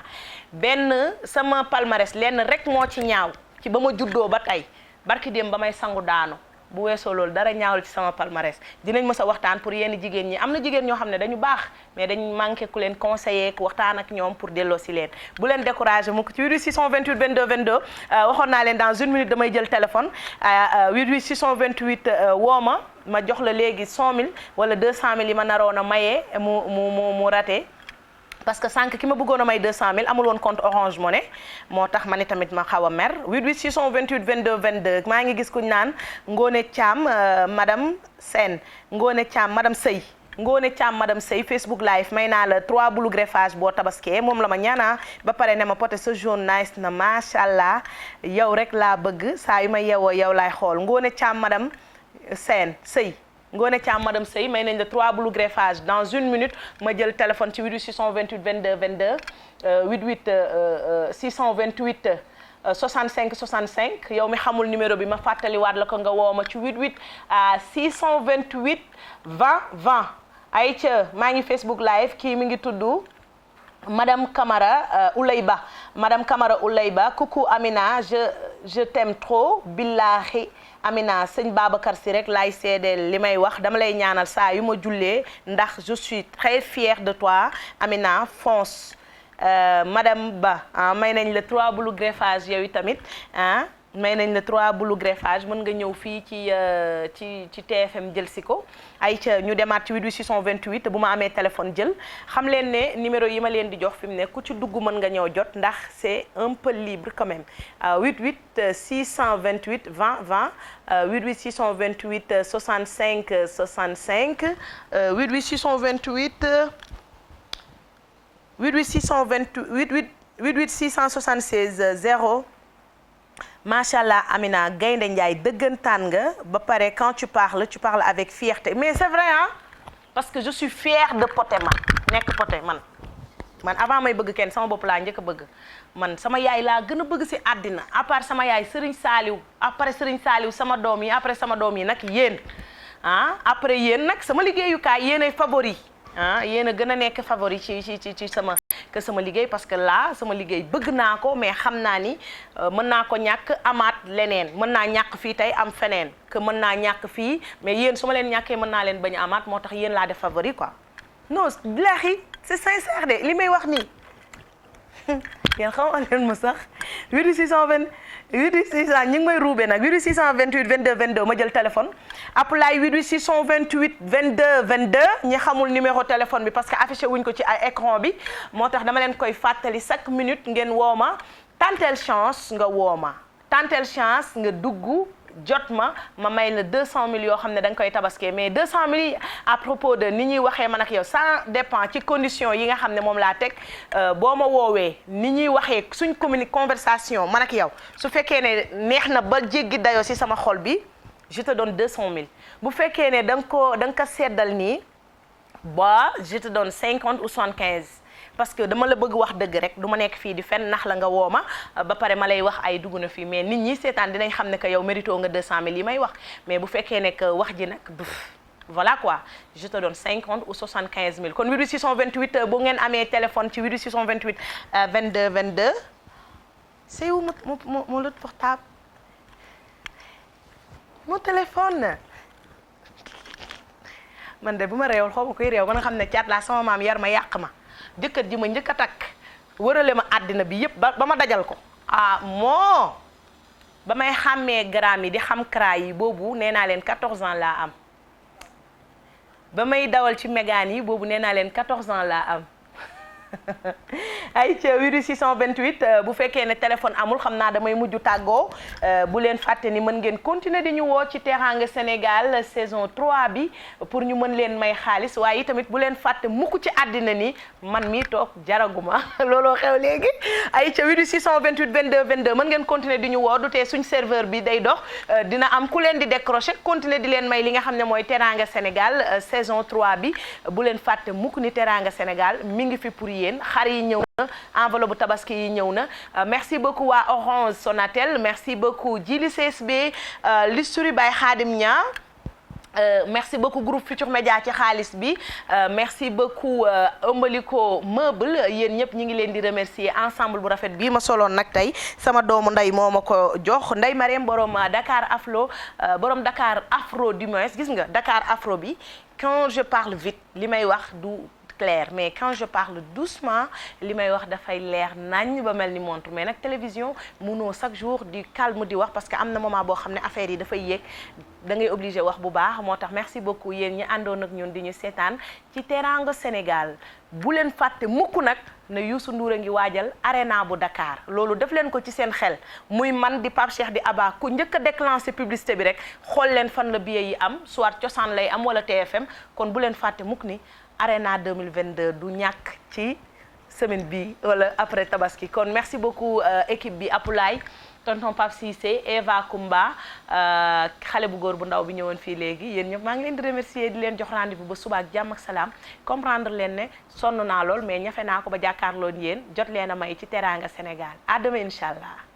S1: benn sama palmarès lenn rek moo ci ñaaw ci ba ma juddoo ba tey barki dem ba may sangu daanu bu weesoo loolu dara ñaawul ci sama palmarès dinañ mës a waxtaan pour yenn jigéen ñi am na jigéen ñoo xam ne dañu baax mais dañu manqué ku leen conseiller ku waxtaan ak ñoom pour delloo si leen bu leen découragé mu ko ci 88 628 22 22 waxoon naa leen dans une minute damay jël téléphone 88 628 woo ma jox la léegi 100000 wala 200000 yi ma naroon a mayee mu raté parce que sànq ki ma bëggoon a may 200000 amul woon compte Orange Money moo tax ma ni tamit ma xaw a mer 88 628 22 22 maa ngi gis kuñ naan Ngone Thiam madame Sène Ngone Thiam madame Sey Ngone Thiam madame Sey Facebook live may naa la 3 boules greffage boo tabaskee moom la ma ñaana ba pare ne ma poté sa jaune nice na macha allah yow rek laa bëgg saa yu ma yeewoo yow laay xool Ngone Thiam madame Sène Sey Ngone Thiam madame Sey may nañ la 3 boules greffage dans une minute ma jël téléphone ci 88 628 22 22 88 628 65 65 yow mi xamul numéro bi ma fàttaliwaat la ko nga woo ma ci 88 628 20 20 ayca maa ngi Facebook live kii mi ngi tudd Madame Camara Ouleyba Madame Camara Ouleyba coucou Amina je t'aime trop billahi Amina sëñ Babacar si rek laay seedeel li may wax dama lay ñaanal saa yu ma jullee ndax je suis très fière de toi Amina fonce Madame Ba may nañ la 3 boules greffage yow tamit may nañ la 3 boules greffage mën nga ñëw fii ci TFM jël si ko ay ca ñu demaat ci 88 628 bu ma amee téléphone jël xam leen ne numéro yi ma leen di jox fi mu ne ku ci dugg mën nga ñëw jot ndax c'est un peu libre quand même 88 628 20 20 88 628 65 65 88 628 88 676 0 macha allah Amina Gaynde Ndiaye dëggantaan nga ba pare quand tu parles avec fierté mais c'est vrai parce que je suis fière de Poté nekk Poté man avant may bëgg kenn sama bopp laa njëkk a bëgg man sama yaay laa gën a bëgg ci àddina à part sama yaay Serigne Saliou après Serigne Saliou sama doom yi après sama doom yi nag yéen après yéen nag sama liggéeyukaay yéen ay favori yéen a gën a nekk favori ci sama liggéey parce que là sama liggéey bëgg naa ko mais xam naa ni mën naa ko ñàkk amaat leneen mën naa ñàkk fii tey am feneen que mën naa ñàkk fii mais yéen su ma leen ñàkkee mën naa leen bañ a amaat moo tax yéen laa def favori quoi non billahi c'est sincère de li may wax nii yéen xaw leen ma sax 8620 8600 ñu ngi may ruube nag 88 628 22 22 ma jël téléphone appelay 88 628 22 22 ñi xamul numéro téléphone bi parce que affiché wuñ ko ci ay écran bi moo tax dama leen koy fàttali chaque minute ngeen woo ma tantel chance nga woo ma tantel chance nga dugg jot ma may la 200000 yoo xam ne da nga koy tabaskee mais 200000 à propos de ni ñuy waxee man ak yow ça dépend ci condition yi nga xam ne moom laa teg boo ma woowee ni ñuy waxee suñ conversation man ak yow su fekkee ne neex na ba jéggi dayoo ci sama xol bi je te donne 200000 bu fekkee ne da nga ko seddal nii ba je te donne 50 ou 75 parce que dama la bëgg wax dëgg rek du ma nekk fii di fen nax la nga woo ma ba pare ma lay wax ay dugg na fii mais nit ñi seetaan dinañ xam ne que yow mérito nga 200000 yi may wax mais bu fekkee ne que wax ji nag voilà quoi je te donne 50 ou 75000 kon 88 628 bu ngeen amee téléphone ci 88 628 22 22 c'est où mon autre portable mon téléphone man de bu ma réewul xaw ma koy réew ba nga xam ne caat laa sama maam yar ma yàq ma jëkkër ji ma njëkk a takk wërale ma àddina bi yépp ba ma dajal ko moo ba may xàmmee grammes yi di xam cra yi boobu nee naa leen 14 ans laa am ba may dawal ci mégaan yi boobu nee naa leen 14 ans laa am ay ca 8628 bu fekkee ne téléphone amul xam naa damay mujj tàggoo bu leen fàtte ni mën ngeen continuer di ñu woo ci Teranga Sénégal saison 3 bi pour ñu mën leen may xaalis waaye tamit bu leen fàtte mukk ci àddina ni man mii toog jaraguma looloo xew léegi ay ca 8628 22 22 mën ngeen continuer di ñu woo du tee suñ serveur bi day dox dina am ku leen di décrocher continuer di leen may li nga xam ne mooy Teranga Sénégal saison 3 bi bu leen fàtte mukk ni Teranga Sénégal mi ngi fi pour yéen xar yi ñëw na enveloppe bu tabaski yi ñëw na merci beaucoup waa Orange Sonatel merci beaucoup Djili CSB Listuri Baye Khadim Nia merci beaucoup groupe Futur Média ci xaalis bi merci beaucoup Ëmbaliko Meuble yéen ñëpp ñi ngi leen di remercier ensemble bu rafet bii ma soloon nag tey sama doomu ndey moo ma ko jox Ndey Marème borom Dakar Afro borom Dakar Afro du moins gis nga Dakar Afro bi quand je parle vite li may wax du clair mais quand je parle doucement li may wax dafay leer nañ ba mel ni montre mais nag télévision munoo chaque jour di calme di wax parce que am na moment boo xam ne affaire yi dafay yéeg da ngay obligé wax bu baax moo tax merci beaucoup yéen ñi àndoon ak ñun di ñu seetaan ci Teranga Sénégal bu leen fàtte mukk nag ne Youssou Ndour a ngi waajal arena bu Dakar loolu def leen ko ci seen xel muy man di Pape Cheikh di Aba ku njëkk a déclenché publicité bi rek xool leen fan la billet yi am soit cosaan lay am wala TFM kon bu leen fàtte mukk ni Arena 2022 du ñàkk ci semaine bi wala après tabaski kon merci beaucoup équipe bi Apulaay tonton Pape Cissé Eva Kumba xale bu góor bu ndaw bi ñëwoon fii léegi yéen ñëpp maa ngi leen di remercier di leen jox rendez-vous ba suba ak jàmm ak salaam comprendre leen ne sonn naa lool mais ñafe naa ko ba jàkkaarloo yéen jot leen a may ci Teranga Sénégal à demain incha allah.